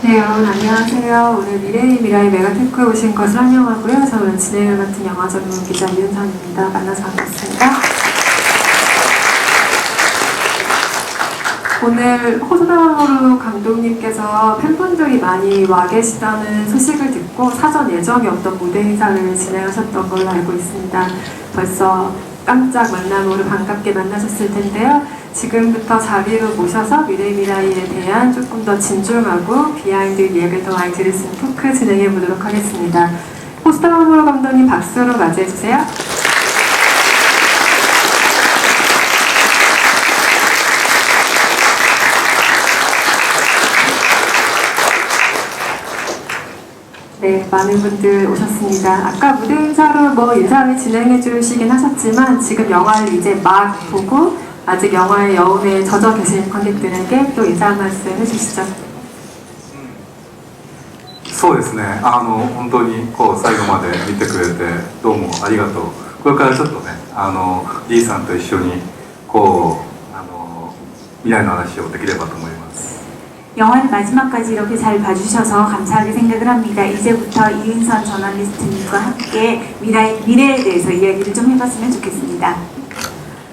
네, 여러분 안녕하세요. 오늘 미래의 메가테크에 오신 것을 환영하고요. 저는 진행을 맡은 영화 전문 기자 이은선입니다. 만나서 반갑습니다. 오늘 호소다마모루 감독님께서 팬분들이 많이 와 계시다는 소식을 듣고 사전 예정이 없던 무대 인사를 진행하셨던 걸로 알고 있습니다. 벌써 깜짝 만남으로 반갑게 만나셨을 텐데요. 지금부터 자리로 모셔서 미래에 대한 조금 더 진중하고 비하인드 이야기를 더 많이 들을 수 있는 토크 진행해 보도록 하겠습니다. 호소다마모루 감독님 박수로 맞이해 주세요. 네, 많은 분들 오셨습니다. 아까 무대 인사로 인사를 진행해 주시긴 하셨지만 지금 영화를 이제 막 보고 아직 영화의 여운에 젖어 계신 관객들에게 또 인사 한 말씀 해주시죠. そうですね、本当に最後まで見てくれてどうもありがとう。これからちょっとね、リーさんと一緒に未来の話をできればと思います。 영화를 마지막까지 이렇게 잘 봐주셔서 감사하게 생각을 합니다. 이제부터 이은선 저널리스트님과 함께 미래에 대해서 이야기를 좀 해봤으면 좋겠습니다.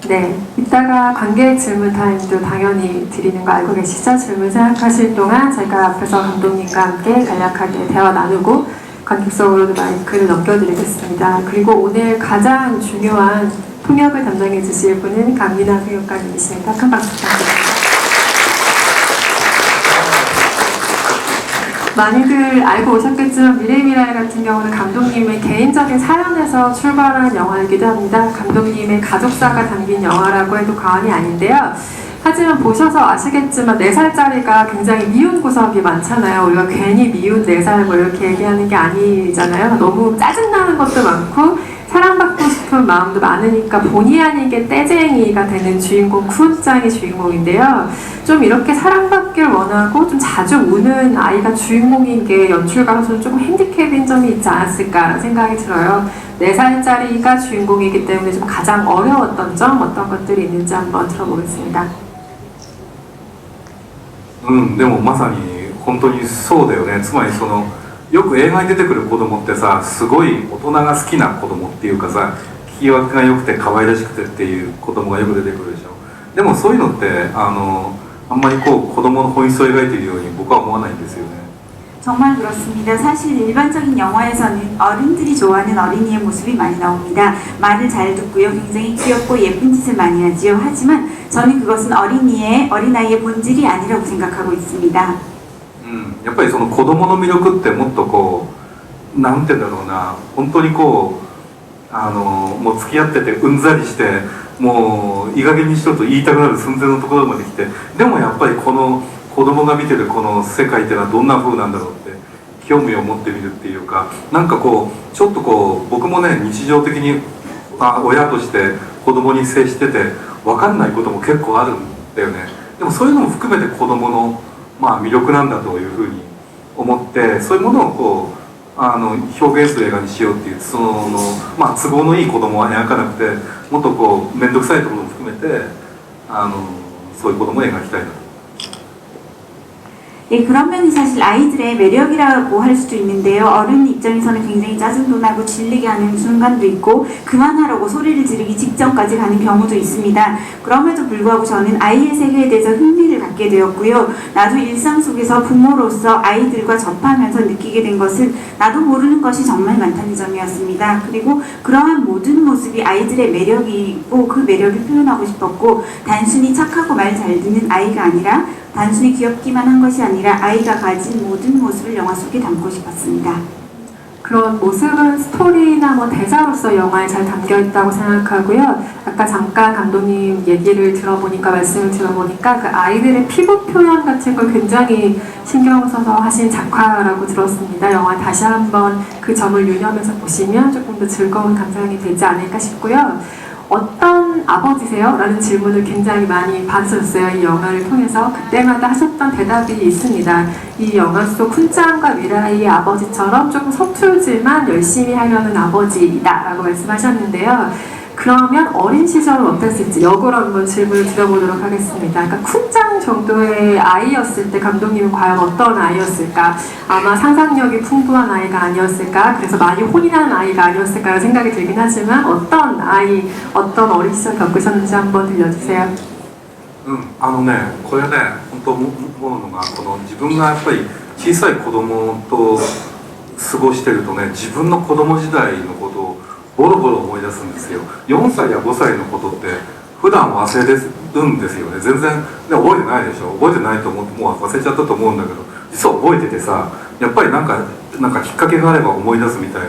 네, 이따가 관객 질문 타임도 당연히 드리는 거 알고 계시죠? 질문 생각하실 동안 제가 앞에서 감독님과 함께 간략하게 대화 나누고 관객석으로도 마이크를 넘겨드리겠습니다. 그리고 오늘 가장 중요한 통역을 담당해 주실 분은 강민아 통역가님이십니다. 큰 박수 부탁드립니다. 많이들 알고 오셨겠지만 미래의 같은 경우는 감독님의 개인적인 사연에서 출발한 영화이기도 합니다. 감독님의 가족사가 담긴 영화라고 해도 과언이 아닌데요. 하지만 보셔서 아시겠지만 4살짜리가 굉장히 미운 구석이 많잖아요. 우리가 괜히 미운 4살 이렇게 얘기하는 게 아니잖아요. 너무 짜증나는 것도 많고 사랑받고 싶은 마음도 많으니까 본의 아니게 떼쟁이가 되는 주인공 쿠운짱이 주인공인데요. 좀 이렇게 사랑받기를 원하고 좀 자주 우는 아이가 주인공인 게 연출가로서는 조금 핸디캡인 점이 있지 않았을까 생각이 들어요. 4살짜리가 주인공이기 때문에 좀 가장 어려웠던 점 어떤 것들이 있는지 한번 들어보겠습니다. でもまさに本当にそうだよね。つまりよく映画に出てくる子供ってさ、すごい大人が好きな子供っていうかさ、聞き分けが良くて可愛らしくてっていう子供がよく出てくるでしょ。でもそういうのってあんまり子供の本質を描いているように僕は思わないんですよね。 정말 그렇습니다. 사실 일반적인 영화에서는 어른들이 좋아하는 어린이의 모습이 많이 나옵니다. 말을 잘 듣고요. 굉장히 귀엽고 예쁜 짓을 많이 하지요. 하지만 저는 그것은 어린아이의 본질이 아니라고 생각하고 있습니다. やっぱり子供の魅力ってもっとなんて言うんだろうな、本当にもう付き合っててうんざりしてもういい加減にしろと言いたくなる寸前のところまで来て、でもやっぱりこの子供が見てるこの世界っていうのはどんな風なんだろうって興味を持ってみるっていうか、なんかちょっと僕もね日常的に親として子供に接してて分かんないことも結構あるんだよね。でもそういうのも含めて子供の魅力なんだというふうに思って、そういうものを表現する映画にしようっていう都合のいい子供は描かなくて、もっと面倒くさいところも含めてそういう子供を描きたいな。 예, 그런 면이 사실 아이들의 매력이라고 할 수도 있는데요. 어른 입장에서는 굉장히 짜증도 나고 질리게 하는 순간도 있고 그만하라고 소리를 지르기 직전까지 가는 경우도 있습니다. 그럼에도 불구하고 저는 아이의 세계에 대해서 흥미를 갖게 되었고요. 나도 일상 속에서 부모로서 아이들과 접하면서 느끼게 된 것은 나도 모르는 것이 정말 많다는 점이었습니다. 그리고 그러한 모든 모습이 아이들의 매력이고 그 매력을 표현하고 싶었고, 단순히 착하고 말 잘 듣는 아이가 아니라 단순히 귀엽기만 한 것이 아니라 아이가 가진 모든 모습을 영화 속에 담고 싶었습니다. 그런 모습은 스토리나 대사로서 영화에 잘 담겨있다고 생각하고요. 아까 잠깐 감독님 얘기를 들어보니까, 말씀을 들어보니까 그 아이들의 피부 표현 같은 걸 굉장히 신경 써서 하신 작화라고 들었습니다. 영화 다시 한번 그 점을 유념해서 보시면 조금 더 즐거운 감상이 되지 않을까 싶고요. 어떤 아버지세요? 라는 질문을 굉장히 많이 받으셨어요. 이 영화를 통해서. 그때마다 하셨던 대답이 있습니다. 이 영화 속 훈짱과 미라이의 아버지처럼 조금 서툴지만 열심히 하려는 아버지이다 라고 말씀하셨는데요. 그러면 어린 시절은 어땠을지 역으로 한번 질문을 드려보도록 하겠습니다. 그러니까 쿤짱 정도의 아이였을 때 감독님은 과연 어떤 아이였을까? 아마 상상력이 풍부한 아이가 아니었을까? 그래서 많이 혼인한 아이가 아니었을까라는 생각이 들긴 하지만 어떤 아이, 어떤 어린 시절 겪으셨는지 한번 들려주세요. これね、本当思うのが、この自分がやっぱり小さい子供と過ごしてるとね、自分の子供時代のことをボロボロ思い出すんですよ。4歳や5歳のことって普段忘れるんですよね。全然、ね、覚えてないでしょ。覚えてないと思ってもう忘れちゃったと思うんだけど、実は覚えててさ、やっぱりなんかきっかけがあれば思い出すみたいな。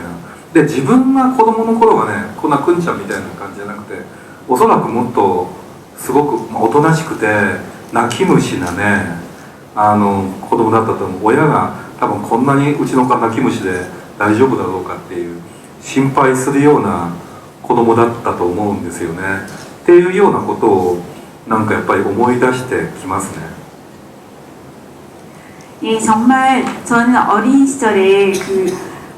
で、自分が子供の頃がね、こんなくんちゃんみたいな感じじゃなくて、おそらくもっとすごくおとなしくて泣き虫なね、子供だったと思う。親が多分こんなにうちの子は泣き虫で大丈夫だろうかっていう心配するような子供だったと思うんですよね。っていうようなことをなんかやっぱり思い出してきますね。 예, 정말 저는 어린 시절에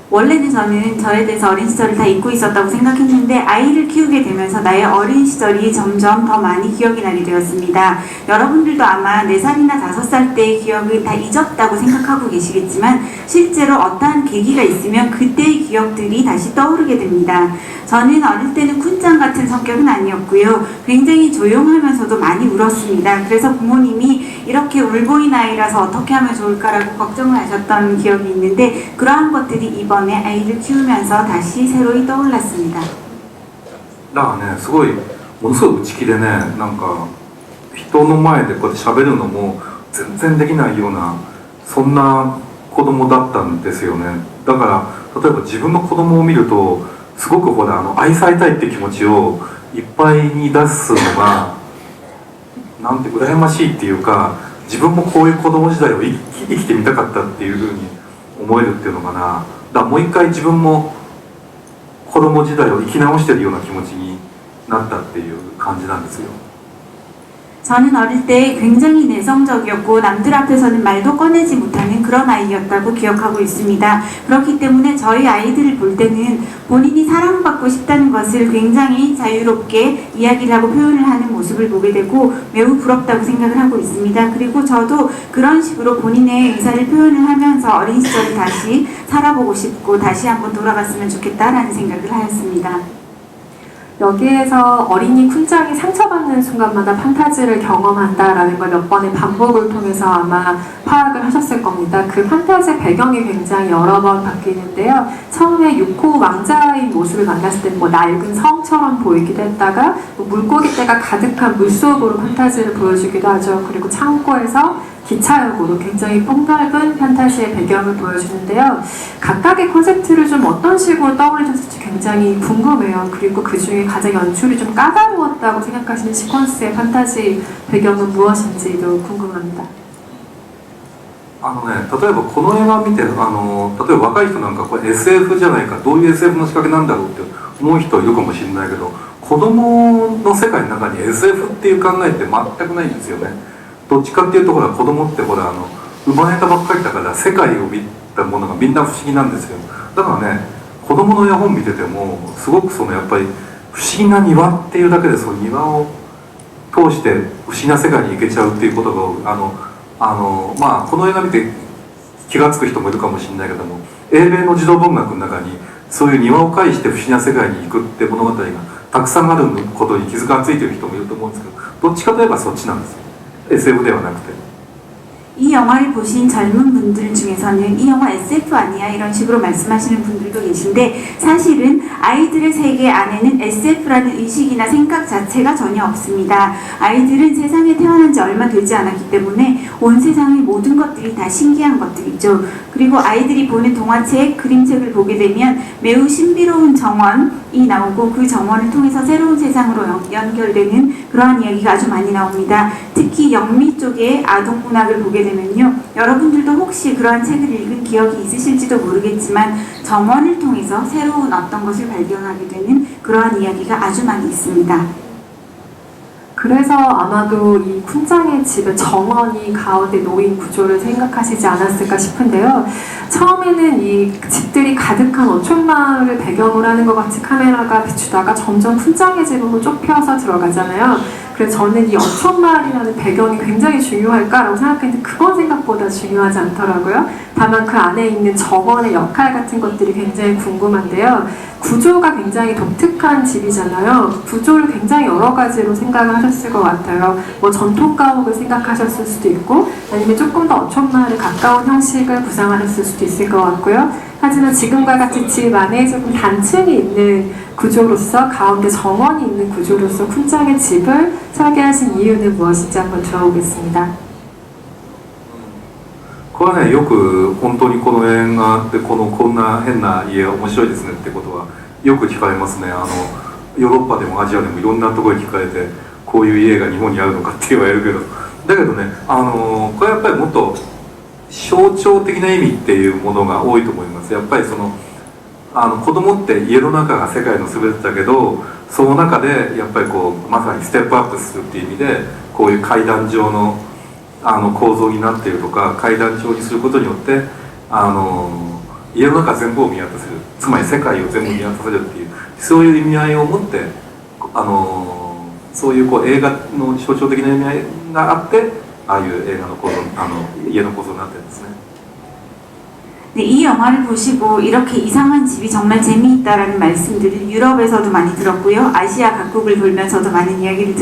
원래는 저는 저에 대해서 어린 시절을 다 잊고 있었다고 생각했는데 아이를 키우게 되면서 나의 어린 시절이 점점 더 많이 기억이 나게 되었습니다. 여러분들도 아마 4살이나 5살 때의 기억을 다 잊었다고 생각하고 계시겠지만 실제로 어떠한 계기가 있으면 그때의 기억들이 다시 떠오르게 됩니다. 저는 어릴 때는 쿤짱 같은 성격은 아니었고요. 굉장히 조용하면서도 많이 울었습니다. 그래서 부모님이 이렇게 울보인 아이라서 어떻게 하면 좋을까라고 걱정을 하셨던 기억이 있는데 그러한 것들이 이번에 아이를 키우면서 다시 새로이 떠올랐습니다. だからね、すごいものすごい内気でね、なんか人の前でこうやって喋るのも全然できないようなそんな子供だったんですよね。だから例えば自分の子供を見るとすごくほら愛されたいって気持ちをいっぱいに出すのがなんて羨ましいっていうか、自分もこういう子供時代を生きてみたかったっていうふうに思えるっていうのかな。だからもう一回自分も子供時代を生き直してるような気持ちになったっていう感じなんですよ。 저는 어릴 때 굉장히 내성적이었고 남들 앞에서는 말도 꺼내지 못하는 그런 아이였다고 기억하고 있습니다. 그렇기 때문에 저희 아이들을 볼 때는 본인이 사랑받고 싶다는 것을 굉장히 자유롭게 이야기를 하고 표현을 하는 모습을 보게 되고 매우 부럽다고 생각을 하고 있습니다. 그리고 저도 그런 식으로 본인의 의사를 표현을 하면서 어린 시절을 다시 살아보고 싶고 다시 한번 돌아갔으면 좋겠다라는 생각을 하였습니다. 여기에서 어린이 쿤짱이 상처받는 순간마다 판타지를 경험한다라는 걸 몇 번의 반복을 통해서 아마 파악을 하셨을 겁니다. 그 판타지 배경이 굉장히 여러 번 바뀌는데요. 처음에 유코 왕자인 모습을 만났을 때 뭐 낡은 성처럼 보이기도 했다가 뭐 물고기떼가 가득한 물속으로 판타지를 보여주기도 하죠. 그리고 창고에서 기차역으로 굉장히 폭넓은 판타지의 배경을 보여주는데요. 각각의 콘셉트를 좀 어떤 식으로 떠올리셨을지 굉장히 궁금해요. 그리고 그 중에 가장 연출이 좀 까다로웠다고 생각하시는 시퀀스의 판타지 배경은 무엇인지도 궁금합니다. 例えばこの映画を見て例えば若い人なんかこれ SF じゃないか、どういう SF の仕掛けなんだろうって思う人いるかもしれないけど、子供の世界の中に SF っていう考えって全くないんですよね。どっちかっていうとほら子供ってほら生まれたばっかりだから世界を見たものがみんな不思議なんですよ。だからね、子供の絵本見ててもすごくやっぱり不思議な庭っていうだけでその庭を通して不思議な世界に行けちゃうっていうことがまあこの映画見て気が付く人もいるかもしれないけども、英米の児童文学の中にそういう庭を介して不思議な世界に行くって物語がたくさんあることに気づかついてる人もいると思うんですけど、どっちかといえばそっちなんですよ。 SF ではなくて。 이 영화를 보신 젊은 분들 중에서는 이 영화 SF 아니야 이런 식으로 말씀하시는 분들도 계신데 사실은 아이들의 세계 안에는 SF라는 의식이나 생각 자체가 전혀 없습니다. 아이들은 세상에 태어난 지 얼마 되지 않았기 때문에 온 세상의 모든 것들이 다 신기한 것들이죠. 그리고 아이들이 보는 동화책, 그림책을 보게 되면 매우 신비로운 정원이 나오고 그 정원을 통해서 새로운 세상으로 연결되는 그러한 이야기가 아주 많이 나옵니다. 특히 영미 쪽의 아동문학을 보게 되면요, 여러분들도 혹시 그러한 책을 읽은 기억이 있으실지도 모르겠지만 정원을 통해서 새로운 어떤 것을 발견하게 되는 그러한 이야기가 아주 많이 있습니다. 그래서 아마도 이 쿤장의 집의 정원이 가운데 놓인 구조를 생각하시지 않았을까 싶은데요. 처음에는 이 집들이 가득한 어촌마을을 배경으로 하는 것 같이 카메라가 비추다가 점점 쿤장의 집으로 좁혀서 들어가잖아요. 그래서 저는 이 어촌마을이라는 배경이 굉장히 중요할까라고 생각했는데 그건 생각보다 중요하지 않더라고요. 다만 그 안에 있는 정원의 역할 같은 것들이 굉장히 궁금한데요. 구조가 굉장히 독특한 집이잖아요. 구조를 굉장히 여러 가지로 생각을 하셨을 것 같아요. 뭐 전통 가옥을 생각하셨을 수도 있고 아니면 조금 더 어촌마을에 가까운 형식을 구상하셨을 수도 있을 것 같고요. 하지만 지금과 같이 집 안에 조금 단층이 있는 구조로서 가운데 정원이 있는 구조로서 쿤장의 집을 설계하신 이유는 무엇인지 한번 들어보겠습니다. これはね、よく本当にこの映画でこんな変な家面白いですねってことはよく聞かれますね。ヨーロッパでもアジアでもいろんなところに聞かれてこういう家が日本にあるのかって言われるけど、だけどね、これはやっぱりもっと象徴的な意味っていうものが多いと思います。やっぱりその子供って家の中が世界の全てだけど、その中でやっぱりこうまさにステップアップするっていう意味でこういう階段状の構造になっているとか階段状にすることによって家の中全部を見渡せる、つまり世界を全部見渡せるっていうそういう意味合いを持ってそういう映画の象徴的な意味合いがあってああいう映画の構造家の構造になってるんですね。 네, 이 영화를 보시고 이렇게 이상한 집이 정말 재미있다라는 말씀들을 유럽에서도 많이 들었고요. 아시아 각국을 돌면서도 많은 이야기를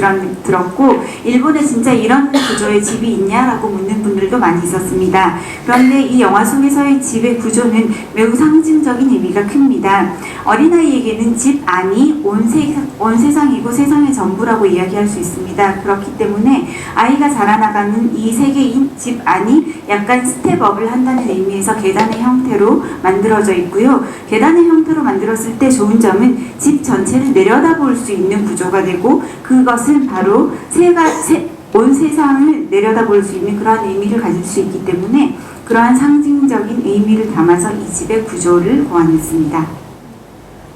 들었고 일본에 진짜 이런 구조의 집이 있냐라고 묻는 분들도 많이 있었습니다. 그런데 이 영화 속에서의 집의 구조는 매우 상징적인 의미가 큽니다. 어린아이에게는 집 안이 온 세상이고 세상의 전부라고 이야기할 수 있습니다. 그렇기 때문에 아이가 자라나가는 이 세계인 집 안이 약간 스텝업을 한다는 의미에서 계단의 형태로 만들어져 있고요. 계단의 형태로 만들었을 때 좋은 점은 집 전체를 내려다볼 수 있는 구조가 되고 그것은 바로 온 세상을 내려다볼 수 있는 그러한 의미를 가질 수 있기 때문에 그러한 상징적인 의미를 담아서 이 집의 구조를 고안했습니다.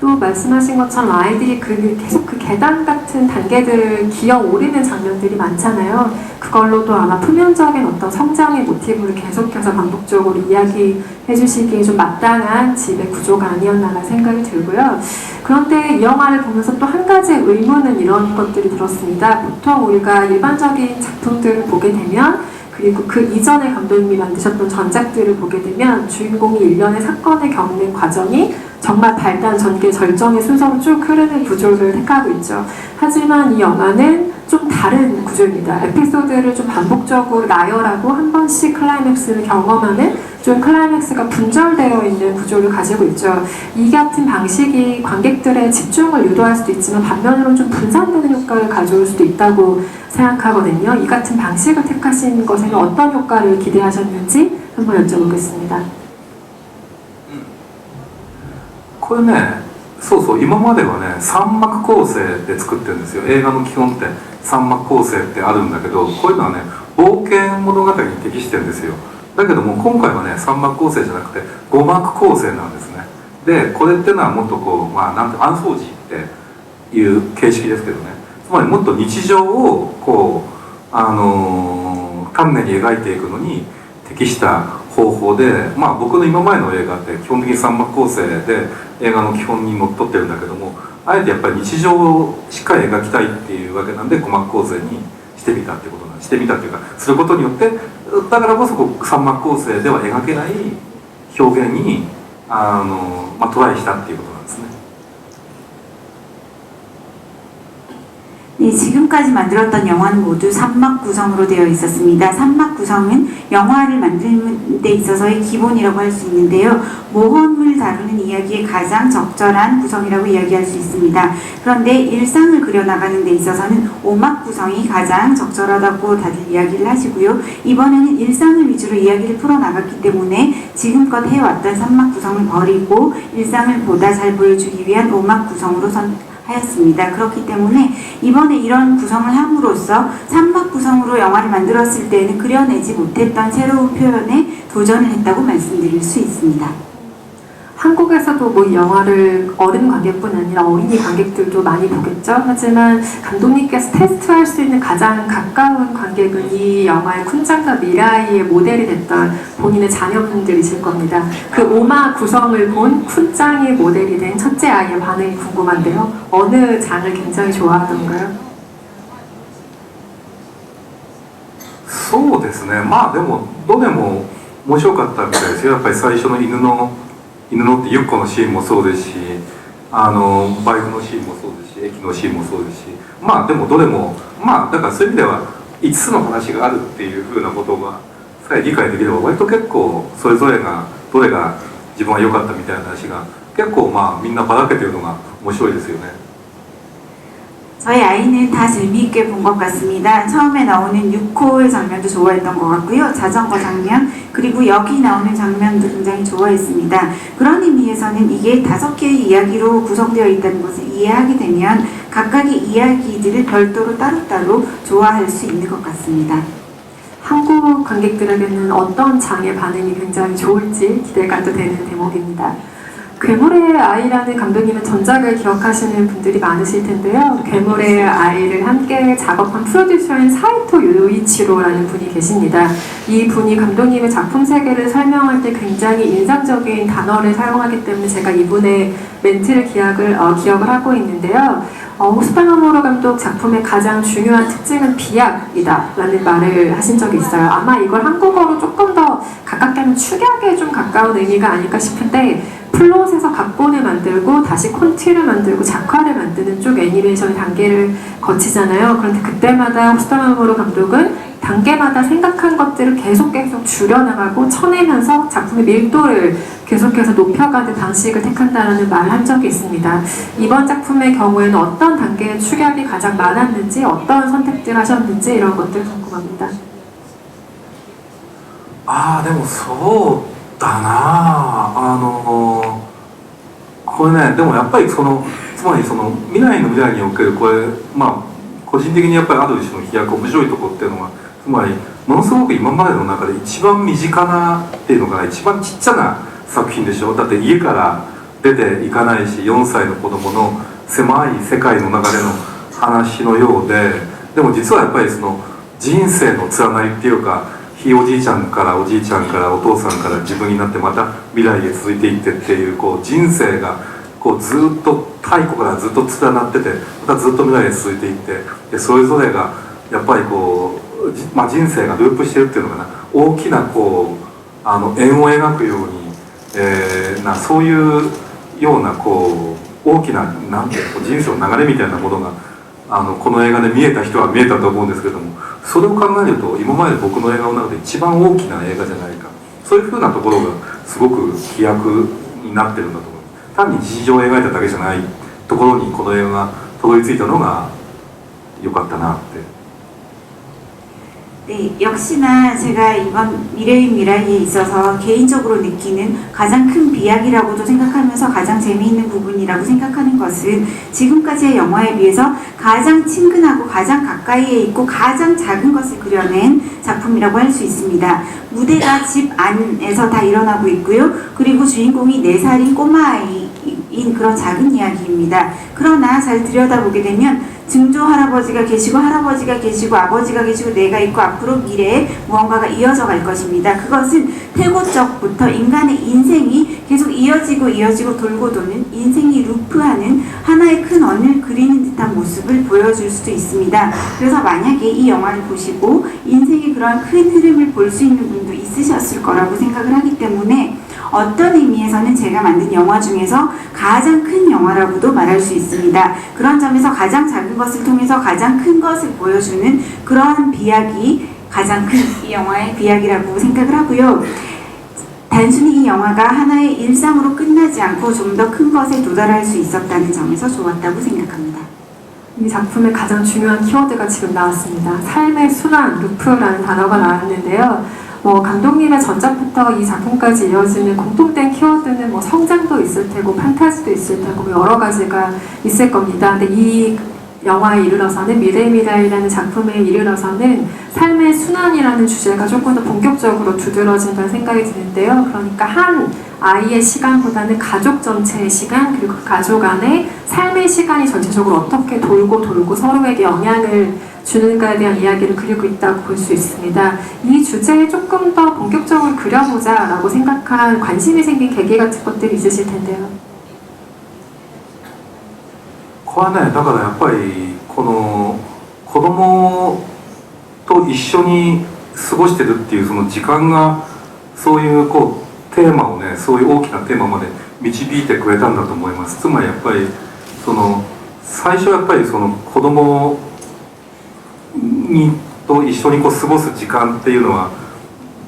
또 말씀하신 것처럼 아이들이 계속 그 계단 같은 단계들을 기어 오르는 장면들이 많잖아요. 그걸로도 아마 표면적인 어떤 성장의 모티브를 계속해서 반복적으로 이야기해 주시기에 좀 마땅한 집의 구조가 아니었나 생각이 들고요. 그런데 이 영화를 보면서 또 한 가지 의문은 이런 것들이 들었습니다. 보통 우리가 일반적인 작품들을 보게 되면 그리고 그 이전에 감독님이 만드셨던 전작들을 보게 되면 주인공이 일련의 사건을 겪는 과정이 정말 발단, 전개, 절정의 순서로 쭉 흐르는 구조를 택하고 있죠. 하지만 이 영화는 좀 다른 구조입니다. 에피소드를 좀 반복적으로 나열하고 한 번씩 클라이맥스를 경험하는 좀 클라이맥스가 분절되어 있는 구조를 가지고 있죠. 이 같은 방식이 관객들의 집중을 유도할 수도 있지만 반면으로 좀 분산되는 효과를 가져올 수도 있다고 생각하거든요. 이 같은 방식을 택하신 것에는 어떤 효과를 기대하셨는지 한번 여쭤보겠습니다. これね、そうそう、今まではね3幕構成で作ってるんですよ。映画の基本って3幕構成ってあるんだけど、こういうのはね冒険物語に適してるんですよ。だけども今回はね3幕構成じゃなくて5幕構成なんですね。でこれっていうのはもっとこうなんてアンソージーっていう形式ですけどね、つまりもっと日常をこう丹念に描いていくのに適した方法で、僕の今までの映画って基本的に3幕構成で映画の基本にのっとってるんだけども、あえてやっぱり日常をしっかり描きたいっていうわけなんで5幕構成にしてみたってことなんです。してみたっていうかすることによってだからこそ3幕構成では描けない表現にトライしたっていうことなんですね。 네, 지금까지 만들었던 영화는 모두 3막 구성으로 되어 있었습니다. 3막 구성은 영화를 만드는 데 있어서의 기본이라고 할 수 있는데요. 모험을 다루는 이야기에 가장 적절한 구성이라고 이야기할 수 있습니다. 그런데 일상을 그려나가는 데 있어서는 5막 구성이 가장 적절하다고 다들 이야기를 하시고요. 이번에는 일상을 위주로 이야기를 풀어나갔기 때문에 지금껏 해왔던 3막 구성을 버리고 일상을 보다 잘 보여주기 위한 5막 구성으로 하였습니다. 그렇기 때문에 이번에 이런 구성을 함으로써 3막 구성으로 영화를 만들었을 때는 그려내지 못했던 새로운 표현에 도전을 했다고 말씀드릴 수 있습니다. 한국에서도 뭐 이 영화를 어른 관객뿐 아니라 어린이 관객들도 많이 보겠죠. 하지만 감독님께서 테스트할 수 있는 가장 가까운 관객은 이 영화의 쿤짱과 미라이의 모델이 됐던 본인의 자녀분들이실 겁니다. 그 오마 구성을 본 쿤짱의 모델이 된 첫째 아이의 반응이 궁금한데요. 어느 장을 굉장히 좋아하던가요? そうですね、まあでもどれも面白かったみたいですよ。やっぱり最初の犬のってゆっこのシーンもそうですし、バイクのシーンもそうですし、駅のシーンもそうですし、まあでもどれもまあだからそういう意味では5つの話があるっていうふうなことがさえ理解できれば割と結構それぞれがどれが自分は良かったみたいな話が結構まあみんなばらけてるのが面白いですよね。 저희 아이는 다 재미있게 본 것 같습니다. 처음에 나오는 6호의 장면도 좋아했던 것 같고요. 자전거 장면, 그리고 여기 나오는 장면도 굉장히 좋아했습니다. 그런 의미에서는 이게 5개의 이야기로 구성되어 있다는 것을 이해하게 되면 각각의 이야기들을 별도로 따로따로 좋아할 수 있는 것 같습니다. 한국 관객들에게는 어떤 장의 반응이 굉장히 좋을지 기대가 또 되는 대목입니다. 괴물의 아이라는 감독님의 전작을 기억하시는 분들이 많으실 텐데요. 괴물의 아이를 함께 작업한 프로듀서인 사이토 요이치로라는 분이 계십니다. 이 분이 감독님의 작품 세계를 설명할 때 굉장히 인상적인 단어를 사용하기 때문에 제가 이분의 멘트를 기억을 하고 있는데요. 호스파노모로 감독 작품의 가장 중요한 특징은 비약이다 라는 말을 하신 적이 있어요. 아마 이걸 한국어로 조금 더 가깝게 하면 축약에 좀 가까운 의미가 아닐까 싶은데 플롯에서 각본을 만들고 다시 콘티를 만들고 작화를 만드는 쪽 애니메이션의 단계를 거치잖아요. 그런데 그때마다 호스파노모로 감독은 단계마다 생각한 것들을 계속 줄여나가고 쳐내면서 작품의 밀도를 계속해서 높여가는 방식을 택한다는 말을 한 적이 있습니다. 이번 작품의 경우에는 어떤 단계의 축약이 가장 많았는지, 어떤 선택들을 하셨는지 이런 것들 궁금합니다. でもそうだなこれね、でもやっぱりつまり未来の未来におけるこれまあ個人的にやっぱりある種の飛躍面白いところっていうのはつまりものすごく今までの中で一番身近なっていうのかな、一番ちっちゃな作品でしょ。だって家から出ていかないし4歳の子供の狭い世界の中での話のようで、でも実はやっぱり人生の連なりっていうか、ひいおじいちゃんからおじいちゃんからお父さんから自分になってまた未来へ続いていってっていう人生がずっと太古からずっと連なっててまたずっと未来へ続いていって、でそれぞれがやっぱり人生がループしてるっていうのかな、大きな円を描くように、そういうような大きななんていう人生の流れみたいなものがこの映画で見えた人は見えたと思うんですけども、それを考えると今まで僕の映画の中で一番大きな映画じゃないか、そういうふうなところがすごく飛躍になってるんだと思います。単に日常を描いただけじゃないところにこの映画がたどり着いたのが良かったなって。 네, 역시나 제가 이번 미래의 미라이에 있어서 개인적으로 느끼는 가장 큰 비약이라고도 생각하면서 가장 재미있는 부분이라고 생각하는 것은 지금까지의 영화에 비해서 가장 친근하고 가장 가까이에 있고 가장 작은 것을 그려낸 작품이라고 할 수 있습니다. 무대가 집 안에서 다 일어나고 있고요. 그리고 주인공이 4살인 꼬마아이인 그런 작은 이야기입니다. 그러나 잘 들여다보게 되면 증조 할아버지가 계시고 할아버지가 계시고 아버지가 계시고 내가 있고 앞으로 미래에 무언가가 이어져 갈 것입니다. 그것은 태고적부터 인간의 인생이 계속 이어지고 돌고 도는 인생이 루프하는 하나의 큰 원을 그리는 듯한 모습을 보여줄 수도 있습니다. 그래서 만약에 이 영화를 보시고 인생의 그런 큰 흐름을 볼 수 있는 분도 있으셨을 거라고 생각을 하기 때문에 어떤 의미에서는 제가 만든 영화 중에서 가장 큰 영화라고도 말할 수 있습니다. 그런 점에서 가장 작은 것을 통해서 가장 큰 것을 보여주는 그러한 비약이 가장 큰 이 영화의 비약이라고 생각을 하고요. 단순히 이 영화가 하나의 일상으로 끝나지 않고 좀 더 큰 것에 도달할 수 있었다는 점에서 좋았다고 생각합니다. 이 작품의 가장 중요한 키워드가 지금 나왔습니다. 삶의 순환, 루프라는 단어가 나왔는데요. 감독님의 전작부터 이 작품까지 이어지는 공통된 키워드는 성장도 있을 테고 판타지도 있을 테고 여러 가지가 있을 겁니다. 근데 이 영화에 이르러서는 미래의 미라이라는 작품에 이르러서는 삶의 순환이라는 주제가 조금 더 본격적으로 두드러진다는 생각이 드는데요. 그러니까 한 아이의 시간보다는 가족 전체의 시간, 그리고 그 가족 안에 삶의 시간이 전체적으로 어떻게 돌고 서로에게 영향을 주는가에 대한 이야기를 그리고 있다고 볼 수 있습니다. 이 주제에 조금 더 본격적으로 그려보자라고 생각한 관심이 생긴 계기 같은 것들이 있으실 텐데요. これはね、だからやっぱりこの子供と一緒に過ごしてるっていうその時間がそういうこうテーマをね、そういう大きなテーマまで導いてくれたんだと思います。つまりやっぱりその最初やっぱりその子供と一緒にこう過ごす時間っていうのは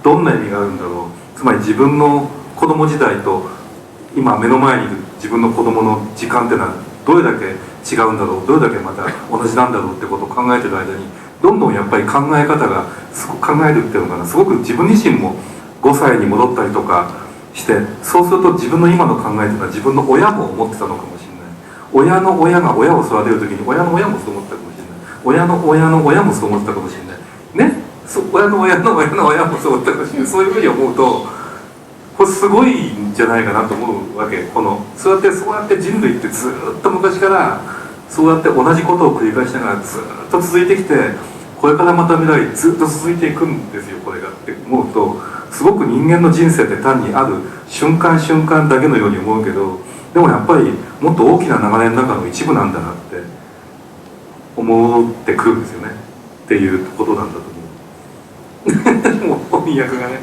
どんな意味があるんだろう。つまり自分の子供時代と今目の前にいる自分の子供の時間っていうのはどれだけ違うんだろう、どれだけまた同じなんだろうってことを考えてる間にどんどんやっぱり考え方が考えるっていうのかな、すごく自分自身も5歳に戻ったりとかしてそうすると自分の今の考えっていうのは自分の親も思ってたのかもしれない。親の親が親を育てる時に親の親もそう思ってたかもしれない。親の親の親もそう思ってたかもしれないね。親の親の親の親もそう思ってたかもしれない。そういうふうに思うとこれすごいんじゃないかなと思うわけ。そうやって人類ってずっと昔からそうやって同じことを繰り返しながらずっと続いてきて、これからまた未来ずっと続いていくんですよ、これがって思うと、すごく人間の人生って単にある瞬間瞬間だけのように思うけど、でもやっぱりもっと大きな流れの中の一部なんだなって思ってくるんですよねっていうことなんだと思う。もう翻訳がね。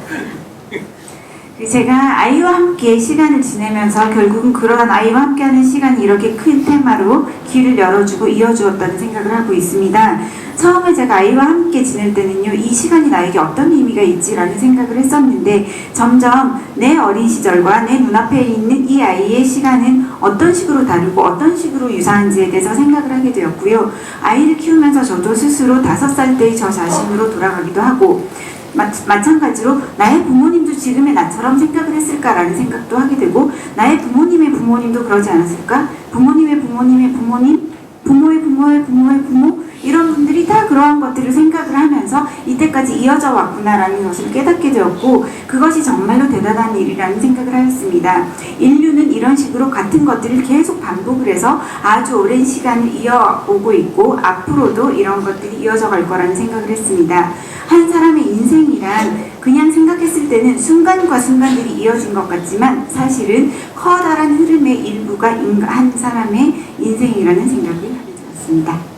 제가 아이와 함께 시간을 지내면서 결국은 그러한 아이와 함께하는 시간이 이렇게 큰 테마로 길을 열어주고 이어주었다는 생각을 하고 있습니다. 처음에 제가 아이와 함께 지낼 때는요, 이 시간이 나에게 어떤 의미가 있지라는 생각을 했었는데 점점 내 어린 시절과 내 눈앞에 있는 이 아이의 시간은 어떤 식으로 다르고 어떤 식으로 유사한지에 대해서 생각을 하게 되었고요. 아이를 키우면서 저도 스스로 5살 때의 저 자신으로 돌아가기도 하고 마찬가지로 나의 부모님도 지금의 나처럼 생각을 했을까라는 생각도 하게 되고 나의 부모님의 부모님도 그러지 않았을까? 부모님의 부모님의 부모님? 부모의 부모의 부모의 부모? 이런 분들이 다 그러한 것들을 생각을 하면서 이때까지 이어져 왔구나라는 것을 깨닫게 되었고 그것이 정말로 대단한 일이라는 생각을 하였습니다. 인류는 이런 식으로 같은 것들을 계속 반복을 해서 아주 오랜 시간을 이어오고 있고 앞으로도 이런 것들이 이어져 갈 거라는 생각을 했습니다. 한 사람의 인생이란 그냥 생각했을 때는 순간과 순간들이 이어진 것 같지만 사실은 커다란 흐름의 일부가 한 사람의 인생이라는 생각을 하게 되었습니다.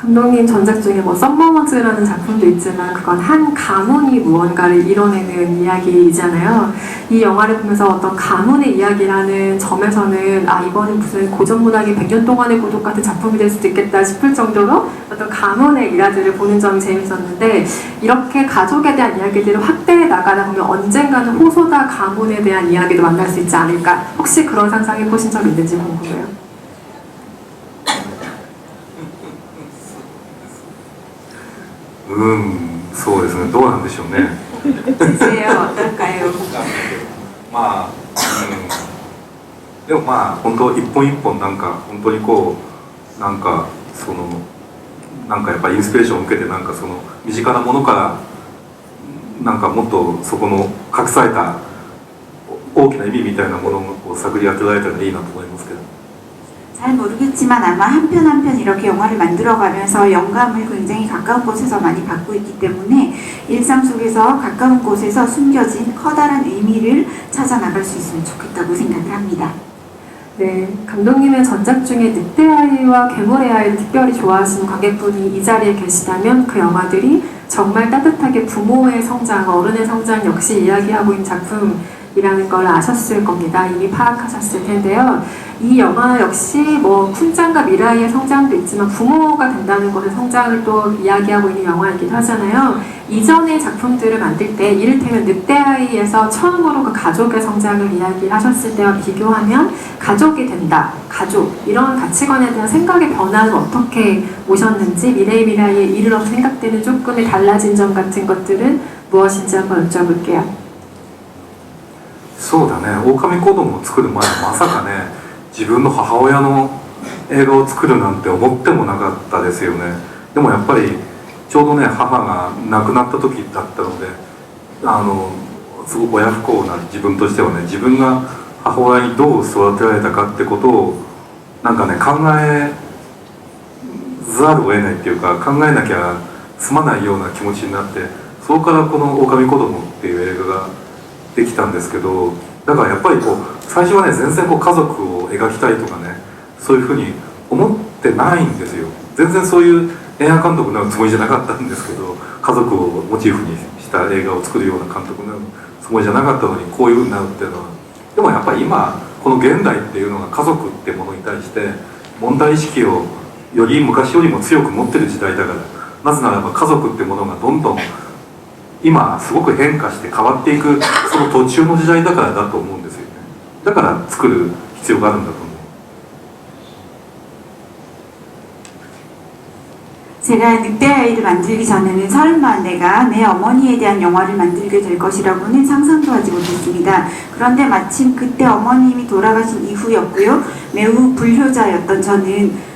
감독님 전작 중에 뭐 썸머먼즈라는 작품도 있지만 그건 한 가문이 무언가를 이뤄내는 이야기이잖아요. 이 영화를 보면서 어떤 가문의 이야기라는 점에서는 아 이거는 무슨 고전문학의 100년 동안의 고독 같은 작품이 될 수도 있겠다 싶을 정도로 어떤 가문의 일화들을 보는 점이 재밌었는데 이렇게 가족에 대한 이야기들을 확대해 나가다 보면 언젠가는 호소다 가문에 대한 이야기도 만날 수 있지 않을까. 혹시 그런 상상해 보신 적 있는지 궁금해요. そうですね、どうなんでしょうね。 주세요. 어떨까요? まあ、でもまあ本当一本一本なんか本当にこうなんかそのなんかやっぱりインスピレーションを受けてなんかその身近なものからなんかもっとそこの隠された大きな意味みたいなものを探り当てられたらいいなと思いますけど。 잘 모르겠지만 아마 한 편 한 편 이렇게 영화를 만들어가면서 영감을 굉장히 가까운 곳에서 많이 받고 있기 때문에 일상 속에서 가까운 곳에서 숨겨진 커다란 의미를 찾아 나갈 수 있으면 좋겠다고 생각을 합니다. 네, 감독님의 전작 중에 늑대아이와 괴물의 아이를 특별히 좋아하시는 관객분이 이 자리에 계시다면 그 영화들이 정말 따뜻하게 부모의 성장, 어른의 성장 역시 이야기하고 있는 작품이라는 걸 아셨을 겁니다. 이미 파악하셨을 텐데요. 이 영화 역시 뭐 쿤짱과 미라이의 성장도 있지만 부모가 된다는 것의 성장을 또 이야기하고 있는 영화이기도 하잖아요. 이전의 작품들을 만들 때 이를테면 늑대아이에서 처음으로 그 가족의 성장을 이야기하셨을 때와 비교하면 가족이 된다, 가족 이런 가치관에 대한 생각의 변화는 어떻게 오셨는지 미래의 미라이에 이르러서 생각되는 조금의 달라진 점 같은 것들은 무엇인지 한번 여쭤볼게요. そうだね、狼子供を作る前はまさかね自分の母親の映画を作るなんて思ってもなかったですよね。でもやっぱりちょうどね母が亡くなった時だったのですごく親不幸な自分としてはね、自分が母親にどう育てられたかってことをなんかね考えざるを得ないっていうか、考えなきゃ済まないような気持ちになって、そこからこの「狼子供」っていう映画ができたんですけど、だからやっぱりこう最初はね全然こう家族を描きたいとかね、そういうふうに思ってないんですよ。全然そういう映画監督になるつもりじゃなかったんですけど、家族をモチーフにした映画を作るような監督になるつもりじゃなかったのにこういうふうになるっていうのは、でもやっぱり今この現代っていうのが家族ってものに対して問題意識をより昔よりも強く持ってる時代だから、なぜならば家族ってものがどんどん今すごく変化して変わっていくその途中の時代だからだと思うんですよね。だから作る必要があるんだと思う。 제가 늑대 아이를 만들기 전에는 설마 내가 내 어머니에 대한 영화를 만들게 될 것이라고는 상상도 하지 못했습니다. 그런데 마침 그때 어머님이 돌아가신 이후였고요. 매우 불효자였던 저는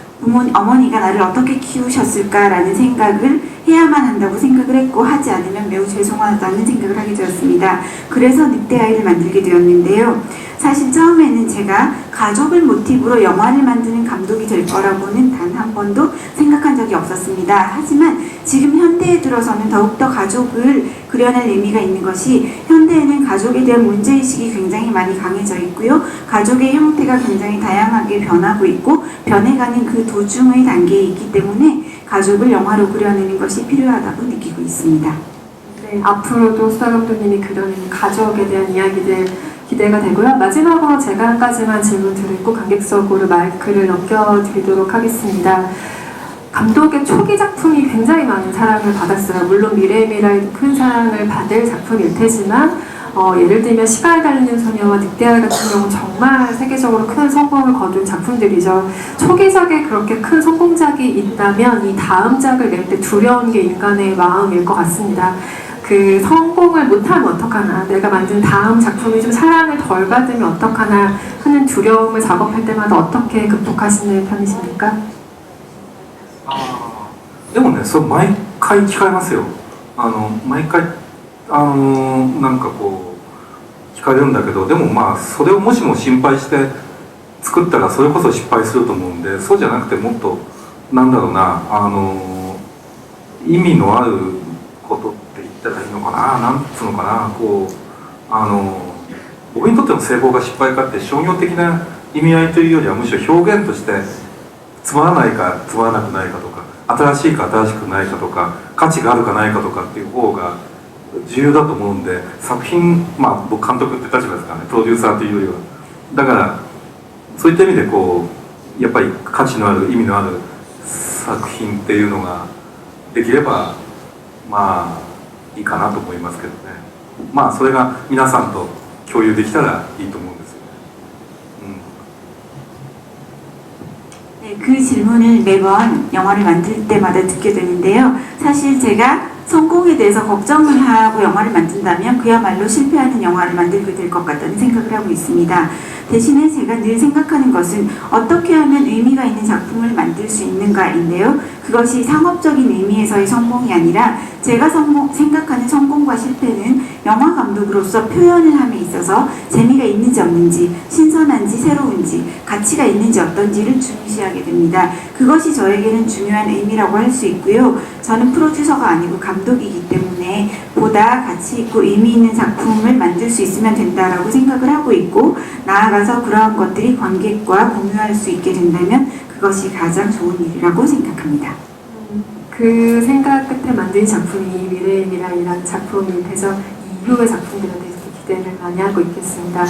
어머니가 나를 어떻게 키우셨을까라는 생각을 해야만 한다고 생각을 했고, 하지 않으면 매우 죄송하다는 생각을 하게 되었습니다. 그래서 늑대 아이를 만들게 되었는데요. 사실 처음에는 제가 가족을 모티브로 영화를 만드는 감독이 될 거라고는 단 한 번도 생각한 적이 없었습니다. 하지만 지금 현대에 들어서는 더욱더 가족을 그려낼 의미가 있는 것이, 현대에는 가족에 대한 문제의식이 굉장히 많이 강해져 있고요. 가족의 형태가 굉장히 다양하게 변하고 있고 변해가는 그 도중의 단계에 있기 때문에 가족을 영화로 그려내는 것이 필요하다고 느끼고 있습니다. 네, 앞으로도 수다 감독님이 그려내는 가족에 대한 이야기들 기대가 되고요. 마지막으로 제가 한 가지만 질문 드리고 관객석으로 마이크를 넘겨드리도록 하겠습니다. 감독의 초기 작품이 굉장히 많은 사랑을 받았어요. 물론 미래의 미라에도 큰 사랑을 받을 작품일 테지만 예를 들면 시간이 달리는 소녀와 늑대아이 같은 경우는 정말 세계적으로 큰 성공을 거둔 작품들이죠. 초기작에 그렇게 큰 성공작이 있다면 이 다음 작을 낼 때 두려운 게 인간의 마음일 것 같습니다. 그 성공을 못하면 어떡하나, 내가 만든 다음 작품이 좀 사랑을 덜 받으면 어떡하나 하는 두려움을 작업할 때마다 어떻게 극복하시는 편이십니까? でもね、それ毎回聞かれますよ。毎回なんかこう聞かれるんだけど、でもまあそれをもしも心配して作ったらそれこそ失敗すると思うんで、そうじゃなくてもっとなんだろうな、意味のあることって言ったらいいのかな、なんつうのかな、こう僕にとっての成功が失敗かって商業的な意味合いというよりはむしろ表現としてつまらないかつまらなくないかとか、新しいか新しくないかとか、価値があるかないかとかっていう方が重要だと思うんで、作品、まあ僕監督って立場ですからね、プロデューサーというよりは、だからそういった意味でこうやっぱり価値のある意味のある作品っていうのができればまあいいかなと思いますけどね。まあそれが皆さんと共有できたらいいと思うんですよね。 네, 그 질문을 매번 영화를 만들 때마다 듣게 되는데요. 사실 제가 성공에 대해서 걱정을 하고 영화를 만든다면 그야말로 실패하는 영화를 만들게 될 것 같다는 생각을 하고 있습니다. 대신에 제가 늘 생각하는 것은 어떻게 하면 의미가 있는 작품을 만들 수 있는가인데요. 그것이 상업적인 의미에서의 성공이 아니라 제가 생각하는 성공과 실패는 영화 감독으로서 표현을 함에 있어서 재미가 있는지 없는지, 신선한지 새로운지, 가치가 있는지 어떤지를 중시하게 됩니다. 그것이 저에게는 중요한 의미라고 할 수 있고요. 저는 프로듀서가 아니고 감독이기 때문에 보다 가치 있고 의미 있는 작품을 만들 수 있으면 된다라고 생각을 하고 있고, 나아가서 그러한 것들이 관객과 공유할 수 있게 된다면 그것이 가장 좋은 일이라고 생각합니다. 그 생각 끝에 만든 작품이 미래의 미라이라는 작품이 돼서 이후의 작품들에 대해서 기대를 많이 하고 있겠습니다.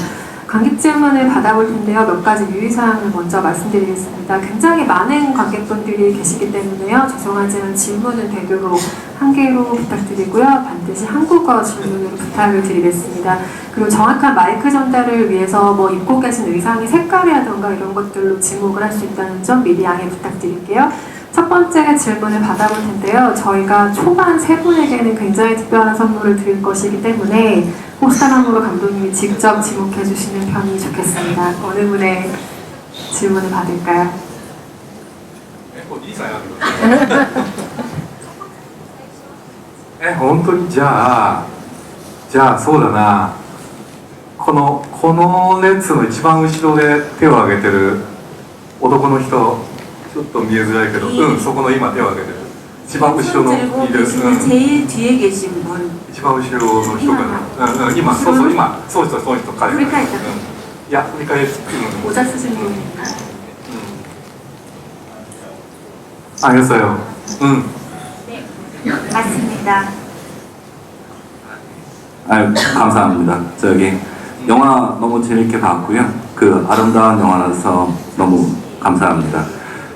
관객 질문을 받아볼 텐데요. 몇 가지 유의사항을 먼저 말씀드리겠습니다. 굉장히 많은 관객분들이 계시기 때문에요. 죄송하지만 질문은 되도록 한 개로 부탁드리고요. 반드시 한국어 질문으로 부탁을 드리겠습니다. 그리고 정확한 마이크 전달을 위해서 뭐 입고 계신 의상이 색깔이라던가 이런 것들로 지목을 할 수 있다는 점 미리 양해 부탁드릴게요. 첫 번째 질문을 받아볼 텐데요. 저희가 초반 세 분에게는 굉장히 특별한 선물을 드릴 것이기 때문에 호스타나무로 감독님이 직접 지목해 주시는 편이 좋겠습니다. 어느 분의 질문을 받을까요? 本当にじゃあそうだな、この列の一番後ろで手を挙げてる男の人、ちょっと見えづらいけど、そこの今手を挙げてる一番後ろのいる、 계시는 제일 뒤에 계신 분. 一番後ろの人かな、今そうそう今そうそうその人彼、振り返った、いや振り返って、모자 쓰신 분입니다. 알겠어요. 맞습니다. 감사합니다. 저기 영화 너무 재밌게 봤고요. 그 아름다운 영화라서 너무 감사합니다.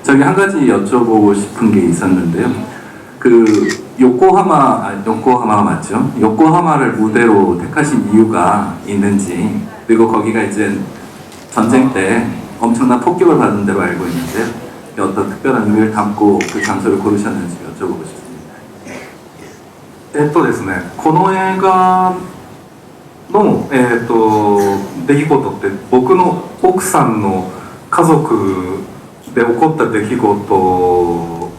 저기 한 가지 여쭤보고 싶은 게 있었는데요. 그 요코하마 맞죠? 요코하마를 무대로 택하신 이유가 있는지, 그리고 거기가 이제 전쟁 때 엄청난 폭격을 받은 데로 알고 있는데요. 어떤 특별한 의미를 담고 그 장소를 고르셨는지 여쭤보고 싶습니다. ですね、この映画の、出来事って僕の奥さんの家族で起こった出来事を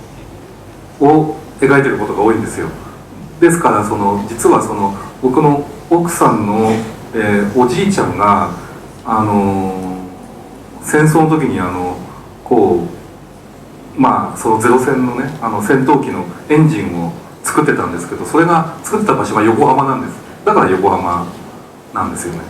描いてることが多いんですよ。ですから実は僕の奥さんの、おじいちゃんが戦争の時にこうそのゼロ戦のね戦闘機のエンジンを作ってたんですけど、それが作ってた場所が横浜なんです。だから横浜なんですよね。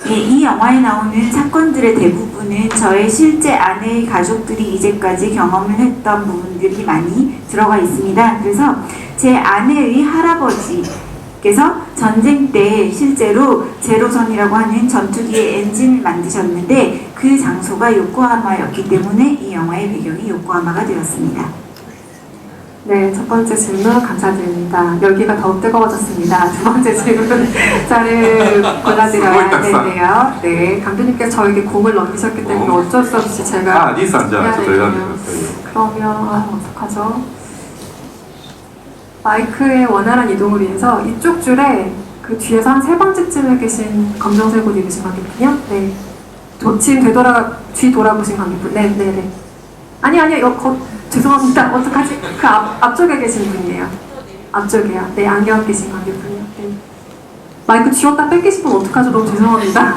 예, 이 영화에 나오는 사건들의 대부분은 저의 실제 아내의 가족들이 이제까지 경험을 했던 부분들이 많이 들어가 있습니다. 그래서 제 아내의 할아버지께서 전쟁 때 실제로 제로선이라고 하는 전투기의 엔진을 만드셨는데 그 장소가 요코하마였기 때문에 이 영화의 배경이 요코하마가 되었습니다. 네, 첫 번째 질문 감사드립니다. 열기가 더욱 뜨거워졌습니다. 두 번째 질문 자를 골라드려야 되는데요. 네, 감독님께서 저에게 공을 넘기셨기 때문에 어쩔 수 없이 제가 리산 자, 저 그러면 어떡하죠? 마이크의 원활한 이동을 위해서 이쪽 줄에 그 뒤에서 한 세 번째쯤에 계신 검정색 옷 입으신 관객분이요? 네. 지금 뒤 돌아보신 관객분. 네. 아니요. 죄송합니다. 어떡하지? 그 앞쪽에 계신 분이에요. 앞쪽이요. 네, 안경 끼신 관객분이요. 네. 마이크 쥐었다 뺏기신 분 어떡하죠? 너무 죄송합니다.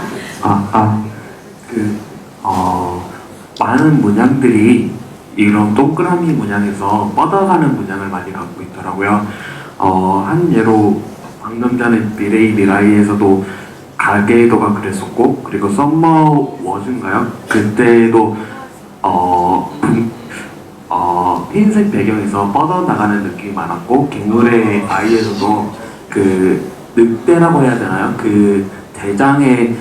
많은 문양들이 이런 동그라미 문양에서 뻗어가는 문양을 많이 갖고 있더라고요. 한 예로 방금 전에 미라이에서도 가게도가 그랬었고, 그리고 썸머 워즈인가요? 그때도 흰색 배경에서 뻗어나가는 느낌이 많았고, 갱물의 아이에서도 그 늑대라고 해야 되나요? 그 대장의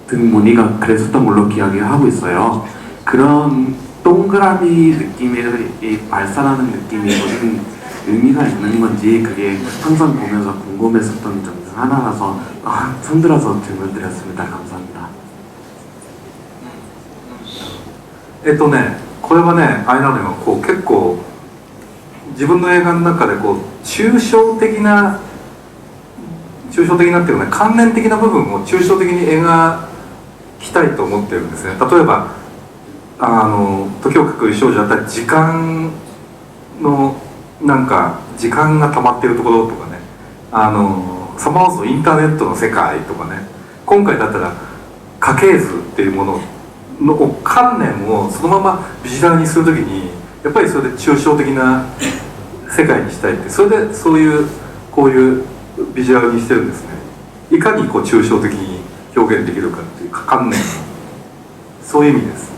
등 무늬가 그랬었던 걸로 기억을 하고 있어요. 그런 동그라미 느낌에서 이 발산하는 느낌이 무슨 의미가 있는 건지 그게 항상 보면서 궁금했었던 점 중 하나라서 손들어서 질문 드렸습니다. 감사합니다. これはね、あれなのよ、結構自分の映画の中で抽象的なっていうかね、関連的な部分を抽象的に描きたいと思ってるんですね。例えば時をかく少女だったら時間の時間が溜まってるところとかね、サマーズのインターネットの世界とかね、今回だったら家系図っていうものの観念をそのままビジュアルにするときにやっぱりそれで抽象的な世界にしたいって、それでこういうビジュアルにしてるんですね。いかに抽象的に表現できるかっていう観念、そういう意味です。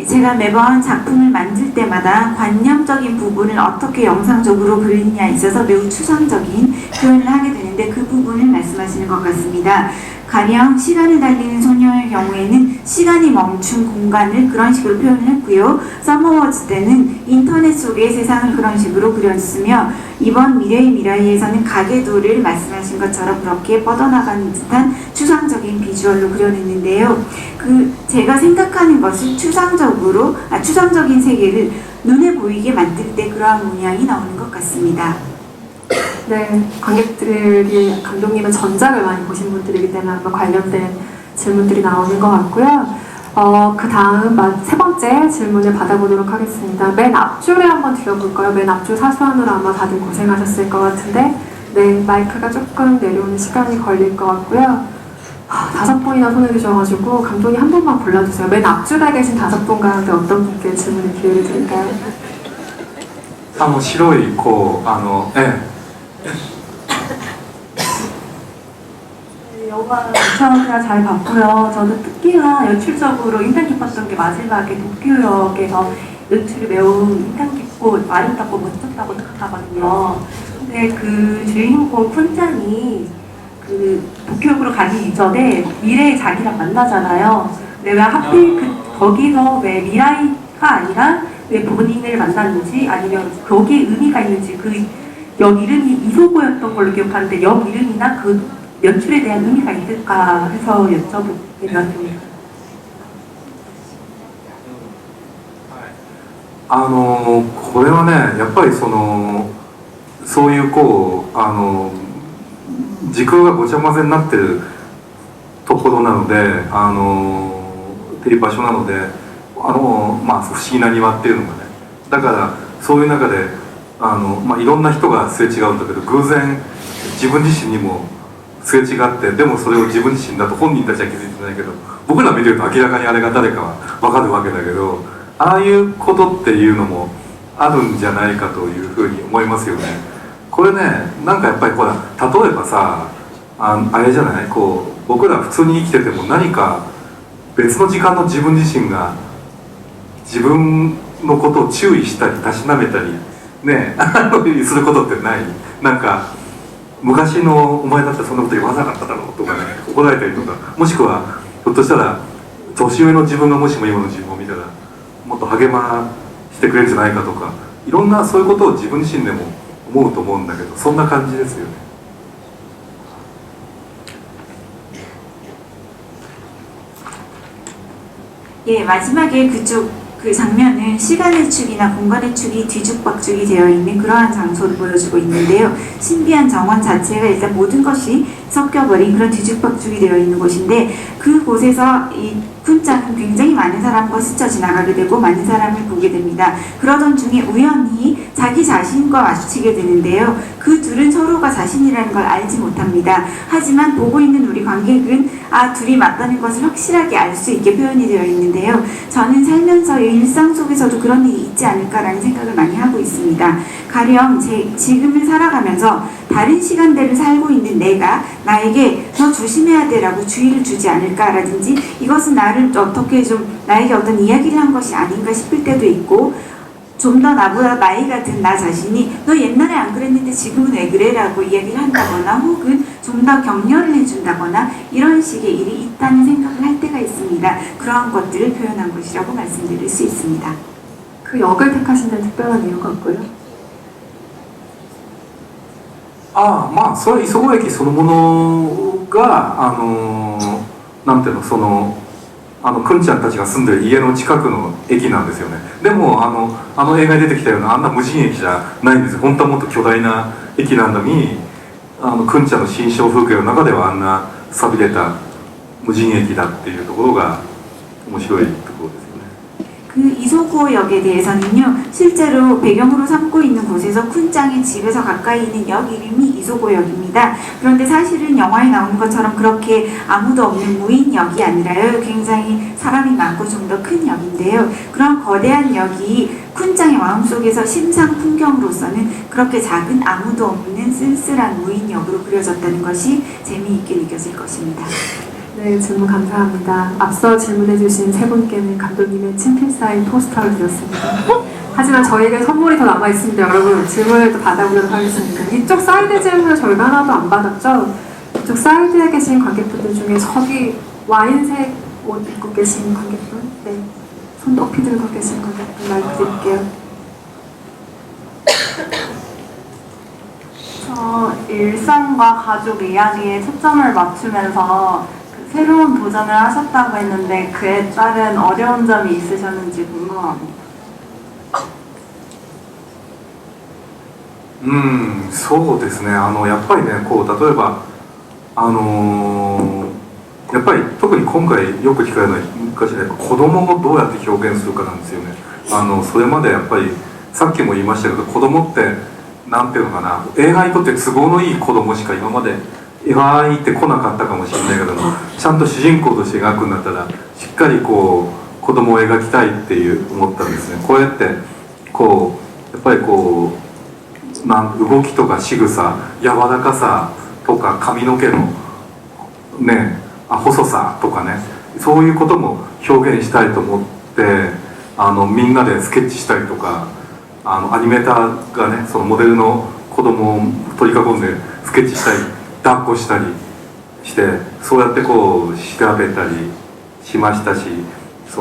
제가 매번 작품을 만들 때마다 관념적인 부분을 어떻게 영상적으로 그리느냐에 있어서 매우 추상적인 표현을 하게 되는데 그 부분을 말씀하시는 것 같습니다. 가령 시간을 달리는 소녀의 경우에는 시간이 멈춘 공간을 그런 식으로 표현을 했고요. 서머워즈 때는 인터넷 속의 세상을 그런 식으로 그렸으며, 이번 미라이에서는 가게도를 말씀하신 것처럼 그렇게 뻗어나가는 듯한 추상적인 비주얼로 그려냈는데요. 제가 생각하는 것은 추상적인 세계를 눈에 보이게 만들 때 그러한 문양이 나오는 것 같습니다. 네, 관객들이 감독님은 전작을 많이 보신 분들이기 때문에 아마 관련된 질문들이 나오는 것 같고요. 그 다음 세 번째 질문을 받아보도록 하겠습니다. 맨 앞줄에 한번 드려볼까요? 맨 앞줄 사수하느라 아마 다들 고생하셨을 것 같은데, 네, 마이크가 조금 내려오는 시간이 걸릴 것 같고요. 5분이나 손을 드셔가지고 감독님 한 분만 골라주세요. 맨 앞줄에 계신 5분 가운데 어떤 분께 질문을 기회를 드릴까요? 白いこう영화 엄청 잘 봤고요. 저는 특히나 연출적으로 인상 깊었던 게 마지막에 도쿄역에서 연출이 매우 인상 깊고 아름답고 멋졌다고 생각하거든요. 근데 그 주인공 쿤짱이 그 도쿄역으로 가기 이전에 미래의 자기랑 만나잖아요. 근데 왜 하필 거기서 왜 미라이가 아니라 왜 본인을 만났는지 아니면 거기에 의미가 있는지 그 역 이름이 이소고였던 걸로 기억하는데 역 이름이나 그 연출에 대한 의미가 있을까 해서 여쭤보게 되었습니다. これはねやっぱりそういうこう時空がごちゃ混ぜになってるところなのでっていう場所なのでまあ不思議な庭っていうのがねだからそういう中でいろんな人がすれ違うんだけど偶然自分自身にもすれ違ってでもそれを自分自身だと本人たちは気づいてないけど僕ら見てると明らかにあれが誰かは分かるわけだけどああいうことっていうのもあるんじゃないかというふうに思いますよね。これねなんかやっぱりほら例えばさあれじゃないこう僕ら普通に生きてても何か別の時間の自分自身が自分のことを注意したりたしなめたりねすることってないなんか昔のお前だってそんなこと言わなかっただろうとかね怒られたりとかもしくはひょっとしたら年上の自分がもしも今の自分を見たらもっと励ましてくれるんじゃないかとかいろんなそういうことを自分自身でも思うと思うんだけどそんな感じですよね。 예, 마지막에 그쪽 그 장면은 시간의 축이나 공간의 축이 뒤죽박죽이 되어 있는 그러한 장소를 보여주고 있는데요. 신비한 정원 자체가 일단 모든 것이 섞여버린 그런 뒤죽박죽이 되어 있는 곳인데 그곳에서 이 쿤짱은 굉장히 많은 사람과 스쳐 지나가게 되고 많은 사람을 보게 됩니다. 그러던 중에 우연히 자기 자신과 마주치게 되는데요. 그 둘은 서로가 자신이라는 걸 알지 못합니다. 하지만 보고 있는 우리 관객은 둘이 맞다는 것을 확실하게 알 수 있게 표현이 되어 있는데요. 저는 살면서 일상 속에서도 그런 일이 있지 않을까라는 생각을 많이 하고 있습니다. 가령 지금을 살아가면서 다른 시간대를 살고 있는 내가 나에게 너 조심해야 돼라고 주의를 주지 않을까라든지 이것은 나를 어떻게 좀 나에게 어떤 이야기를 한 것이 아닌가 싶을 때도 있고 좀 더 나보다 나이가 든 나 자신이 너 옛날에 안 그랬는데 지금은 왜 그래? 라고 이야기를 한다거나 혹은 좀 더 격려를 해준다거나 이런 식의 일이 있다는 생각을 할 때가 있습니다. 그러한 것들을 표현한 것이라고 말씀드릴 수 있습니다. 그 역을 택하신 데는 특별한 이유가 없고요. まあそれは磯子駅そのものがなんていうのくんちゃんたちが住んでる家の近くの駅なんですよね。でも映画に出てきたようなあんな無人駅じゃないんですよ。本当はもっと巨大な駅なのにくんちゃんの心象風景の中ではあんな寂れた無人駅だっていうところが面白いところですよね。 그 이소고역에 대해서는요 실제로 배경으로 삼고 있는 곳에서 쿤짱의 집에서 가까이 있는 역 이름이 이소고역입니다. 그런데 사실은 영화에 나오는 것처럼 그렇게 아무도 없는 무인역이 아니라요 굉장히 사람이 많고 좀 더 큰 역인데요. 그런 거대한 역이 쿤짱의 마음속에서 심상 풍경으로서는 그렇게 작은 아무도 없는 쓸쓸한 무인역으로 그려졌다는 것이 재미있게 느껴질 것입니다. 네, 질문 감사합니다. 앞서 질문해주신 세 분께는 감독님의 친필 사인 포스터를 드렸습니다. 하지만 저희에게 선물이 더 남아있습니다. 여러분 질문을 또 받아보도록 하겠습니다. 이쪽 사이드 질문을 저희가 하나도 안 받았죠? 이쪽 사이드에 계신 관객분들 중에 저기 와인색 옷 입고 계신 관객분? 네, 손 높이 들고 계신 관객분 마이크 드릴게요. 저 일상과 가족 이야기에 초점을 맞추면서 새로운 도전을 하셨다고 했는데 그에 따른 어려운 점이 있으셨는지 궁금합니다. そうですね。やっぱりね、こう例えばやっぱり特に今回よく聞かれるのはしね子供をどうやって表現するかなんですよね。それまでやっぱりさっきも言いましたけど子供ってなんていうのかな映画にとって都合のいい子供しか今まで描いてこなかったかもしれないけどもちゃんと主人公として描くんだったらしっかりこう子供を描きたいっていう思ったんですね。こうやってこうやっぱりこう動きとか仕草柔らかさとか髪の毛のね細さとかねそういうことも表現したいと思ってみんなでスケッチしたりとかアニメーターがねそのモデルの子供を取り囲んでスケッチしたり抱っこしたりしてそうやってこう調べたりしましたしす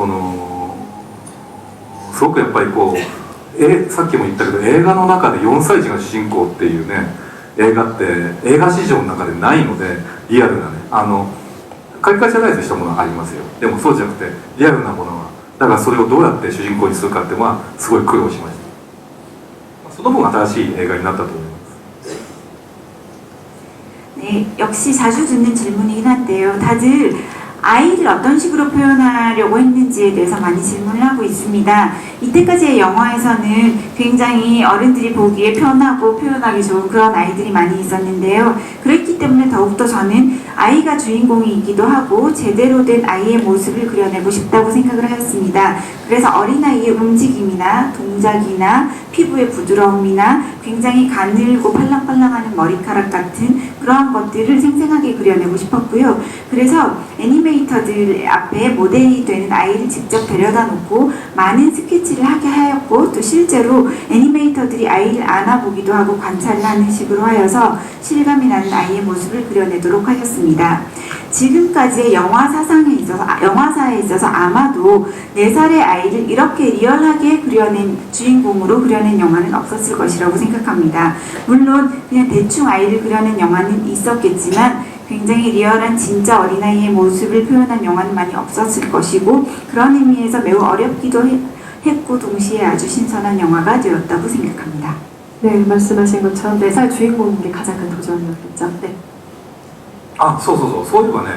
ごくやっぱりこうさっきも言ったけど映画の中で4歳児が主人公っていうね映画って映画史上の中でないのでリアルなねカリカチャライズしたものはありますよ。でもそうじゃなくてリアルなものはだからそれをどうやって主人公にするかっていうのはすごい苦労しました。その分新しい映画になったと思います。 네, 역시 자주 듣는 질문이긴 한데요. 다들 아이를 어떤 식으로 표현하려고 했는지에 대해서 많이 질문을 하고 있습니다. 이때까지의 영화에서는 굉장히 어른들이 보기에 편하고 표현하기 좋은 그런 아이들이 많이 있었는데요. 그랬기 때문에 더욱더 저는 아이가 주인공이기도 하고 제대로 된 아이의 모습을 그려내고 싶다고 생각을 하였습니다. 그래서 어린아이의 움직임이나 동작이나 피부의 부드러움이나 굉장히 가늘고 팔랑팔랑하는 머리카락 같은 그러한 것들을 생생하게 그려내고 싶었고요. 그래서 애니메이터들 앞에 모델이 되는 아이를 직접 데려다 놓고 많은 스케치를 하게 하였고 또 실제로 애니메이터들이 아이를 안아보기도 하고 관찰을 하는 식으로 하여서 실감이 나는 아이의 모습을 그려내도록 하였습니다. 지금까지의 영화사에 있어서 아마도 4살의 아이를 이렇게 리얼하게 주인공으로 그려낸 영화는 없었을 것이라고 생각합니다. 물론 그냥 대충 아이를 그려낸 영화는 있었겠지만 굉장히 리얼한 진짜 어린아이의 모습을 표현한 영화는 많이 없었을 것이고 그런 의미에서 매우 어렵기도 했고 동시에 아주 신선한 영화가 되었다고 생각합니다. 네, 말씀하신 것처럼 4살 주인공인 게 가장 큰 도전이었겠죠. 네. そういえばね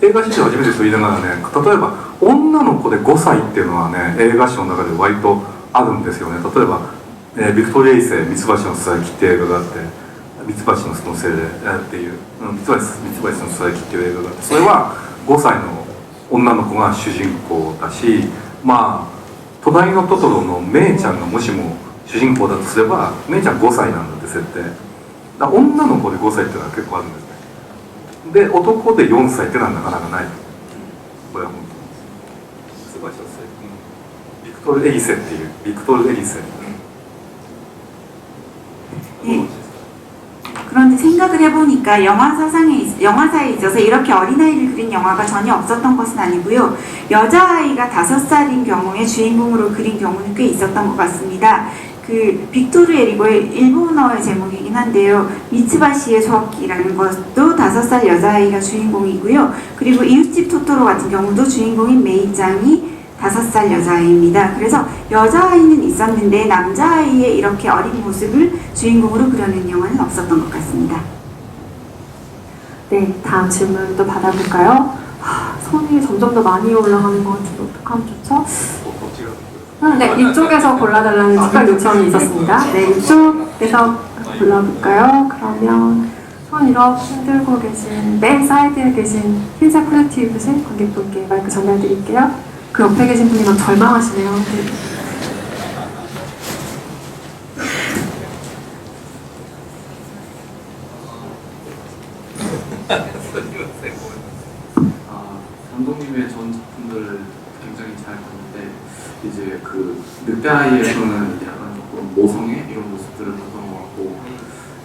映画史上初めてと言いながらね例えば女の子で5歳っていうのはね映画史の中で割とあるんですよね。例えば、ビクトリア一世ミツバチのささやきっていう映画があってミツバチのそのせいでっていうミツバチのささやきっていう映画があってそれは5歳の女の子が主人公だしまあ隣のトトロのメイちゃんがもしも主人公だとすればメイちゃん5歳なんだって設定だ女の子で5歳っていうのは結構あるんですね。で男で4歳ってのはなかなかない。これは本当に素晴らしいです。ビクトル・エリセっていうビクトル・エリセ。 네. 그런데 생각을 해보니까 영화사에 있어서 이렇게 어린아이를 그린 영화가 전혀 없었던 것은 아니고요. 여자아이가 5살인 경우에 주인공으로 그린 경우는 꽤 있었던 것 같습니다. 그 빅토르 에리고의 일본어의 제목이긴 한데요. 미츠바시의 소확기라는 것도 5살 여자아이가 주인공이고요. 그리고 이웃집 토토로 같은 경우도 주인공인 메이짱이 5살 여자아이입니다. 그래서 여자아이는 있었는데 남자아이의 이렇게 어린 모습을 주인공으로 그려낸 영화는 없었던 것 같습니다. 네, 다음 질문 또 받아볼까요? 손이 점점 더 많이 올라가는 것 같은데 어떡하면 좋죠? 네, 이쪽에서 골라달라는 특별 요청이 있었습니다. 네, 이쪽에서 골라볼까요? 그러면 손 이렇게 흔들고 계신 맨 사이드에 계신 흰색 후드티 입으신 관객분께 마이크 전달드릴게요. 그 옆에 계신 분이 막 절망하시네요. 네. 감독님의 전 작품들을 굉장히 잘 봤는데 이제 그 늑대 아이에서는 약간 조금 모성애 이런 모습들을 봤던 것 같고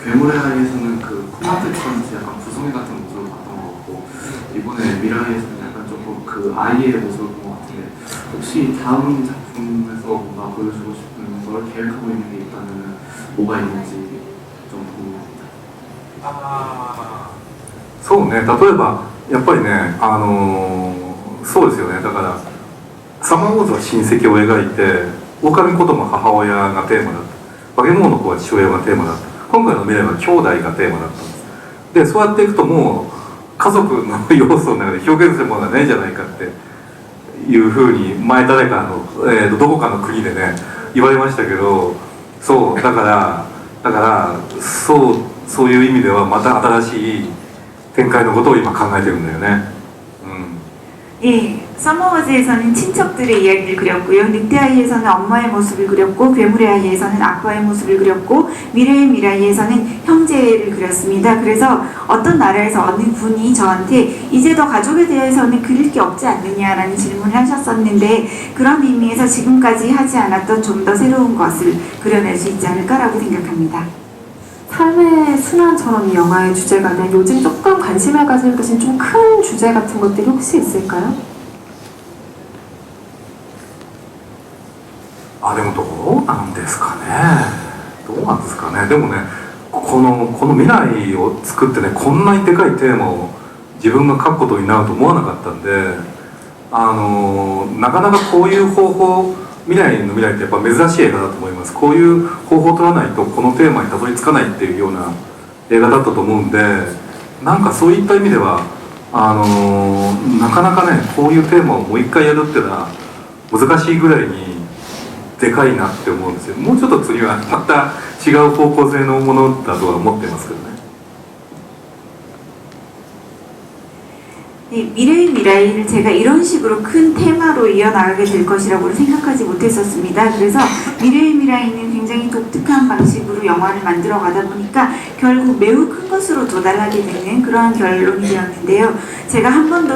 괴물의 아이에서는 그 코마트처럼 약간 구성애 같은 모습을 봤던 것 같고 이번에 미라에서는 약간 조금 그 아이의 모습을 본 것 같은데 혹시 다음 작품에서 뭔가 보여주고 싶은 걸 계획하고 있는 게 있다면 뭐가 있는지 좀 궁금합니다. そうね、例えばやっぱりねそうですよね。だからサマーウォーズは親戚を描いて狼子供は母親がテーマだった化け物の子は父親がテーマだった今回の未来は兄弟がテーマだったんです。でそうやっていくともう家族の要素の中で表現するものがないんじゃないかっていうふうに前誰かの、どこかの国でね言われましたけど、そうだからそういう意味ではまた新しい展開のことを今考えてるんだよね。예, 서머워즈에서는 친척들의 이야기를 그렸고요. 늑대아이에서는 엄마의 모습을 그렸고, 괴물의 아이에서는 아빠의 모습을 그렸고, 미래의 미라이에서는 형제를 그렸습니다. 그래서 어떤 나라에서 어느 분이 저한테 이제 더 가족에 대해서는 그릴 게 없지 않느냐라는 질문을 하셨었는데, 그런 의미에서 지금까지 하지 않았던 좀 더 새로운 것을 그려낼 수 있지 않을까라고 생각합니다. 삶의 순환처럼 이 영화의 주제가 네, 요즘 조금 관심을 가지고 계신 좀 큰 주제 같은 것들이 혹시 있을까요? でもどうなんですかね。どうなんですかね。でもね、この未来を作ってね、こんなにでかいテーマを自分が書くことになると思わなかったんで、なかなかこういう方法、未来ってやっぱ珍しい映画だと思います。こういう方法を取らないとこのテーマにたどり着かないっていうような映画だったと思うんで、なんかそういった意味ではなかなかね、こういうテーマをもう一回やるっていうのは難しいぐらいにでかいなって思うんですよ。もうちょっと次はまた違う方向性のものだとは思ってますけどね。 네, 미래의 미라이를 제가 이런 식으로 큰 테마로 이어나가게 될 것이라고 생각하지 못했었습니다. 그래서 미래의 미라이는 굉장히 독특한 방식으로 영화를 만들어 가다 보니까 결국 매우 큰 것으로 도달하게 되는 그러한 결론이 되었는데요. 제가 한 번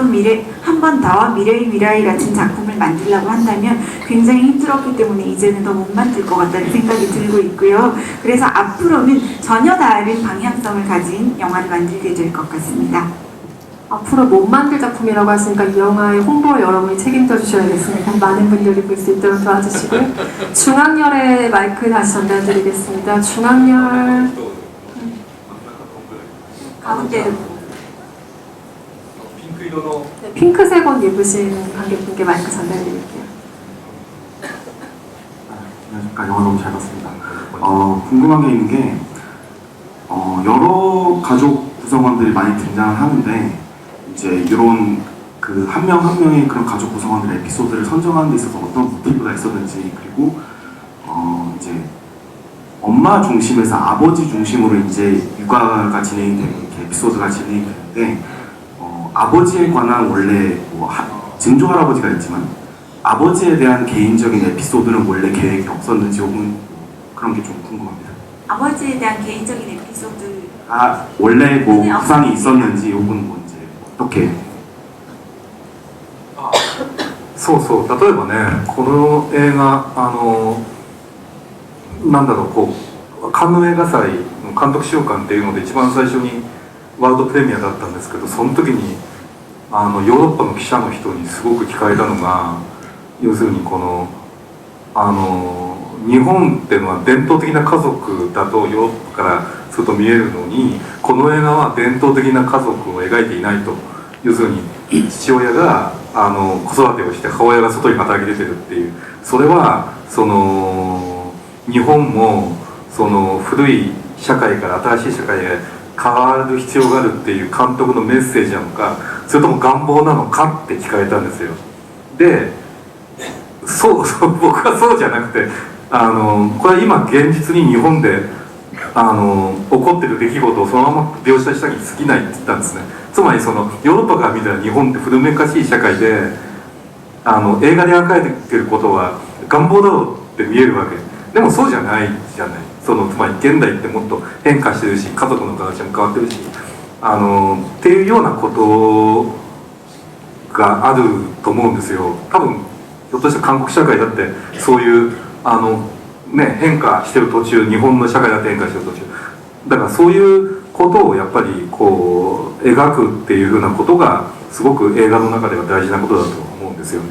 더 미래의 미라이 같은 작품을 만들려고 한다면 굉장히 힘들었기 때문에 이제는 더 못 만들 것 같다는 생각이 들고 있고요. 그래서 앞으로는 전혀 다른 방향성을 가진 영화를 만들게 될 것 같습니다. 앞으로 못 만들 작품이라고 하시니까 이 영화의 홍보를 여러분이 책임져 주셔야겠습니다. 많은 분들이 볼 수 있도록 도와주시고요. 중앙열의 마이크 다시 전달드리겠습니다. 중앙열 가운데로 네, 핑크색 옷 입으신 관객분께 마이크 전달드릴게요. 안녕하십니까. 영화 너무 잘 봤습니다. 궁금한 게 있는 게 여러 가족 구성원들이 많이 등장하는데 이제 이런 그 한 명 한 명의 그런 가족 구성원들의 에피소드를 선정하는 데 있어서 어떤 모티브가 있었는지, 그리고 이제 엄마 중심에서 아버지 중심으로 이제 육아가 진행되는 이렇게 에피소드가 진행이 되는데 아버지에 관한 원래 증조 할아버지가 있지만 아버지에 대한 개인적인 에피소드는 원래 계획이 없었는지 혹은 그런 게 좀 궁금합니다. 아버지에 대한 개인적인 에피소드 원래 뭐 구상이 있었는지 혹은 뭐 이제 어떻게 そうそう、例えばね、この映画なんだろう、こうカンヌ映画祭の監督週間っていうので一番最初にワールドプレミアだったんですけど、その時にヨーロッパの記者の人にすごく聞かれたのが、要するにこの日本っていうのは伝統的な家族だとヨーロッパからすると見えるのに、この映画は伝統的な家族を描いていないと。要するに父親が子育てをして母親が外に働き出てるっていう、それはその日本もその古い社会から新しい社会へ変わる必要があるっていう監督のメッセージなのか、それとも願望なのかって聞かれたんですよ。でそう僕はそうじゃなくてこれは今現実に日本で起こってる出来事をそのまま描写したに過ぎないって言ったんですね。つまりそのヨーロッパから見たら日本って古めかしい社会で映画で描かれてることは願望だろうって見えるわけでもそうじゃないじゃない。つまり現代ってもっと変化してるし、家族の形も変わってるしっていうようなことがあると思うんですよ。多分ひょっとしたら韓国社会だってそういう変化してる途中、日本の社会だって変化してる途中だから、そういうことをやっぱりこう描くっていうふうなことがすごく映画の中では大事なことだと思うんですよね。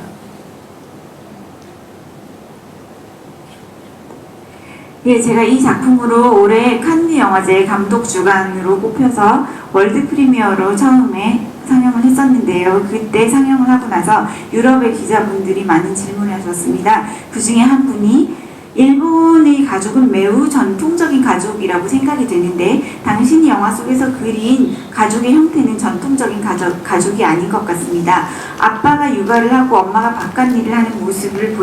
예, 제가 이 작품으로 올해 칸느 영화제 감독 주간으로 뽑혀서 월드 프리미어로 처음에 상영을 했었는데요. 그때 상영을 하고 나서 유럽의 기자분들이 많은 질문을 하셨습니다. 그 중에 한 분이 일본의 가족은 매우 전통적인 가족이라고 생각이 되는데 당신이 영화 속에서 그린 가족의 형태는 전통적인 가족이 아닌 것 같습니다. 아빠가 육아를 하고 엄마가 바깥일을 하는 모습을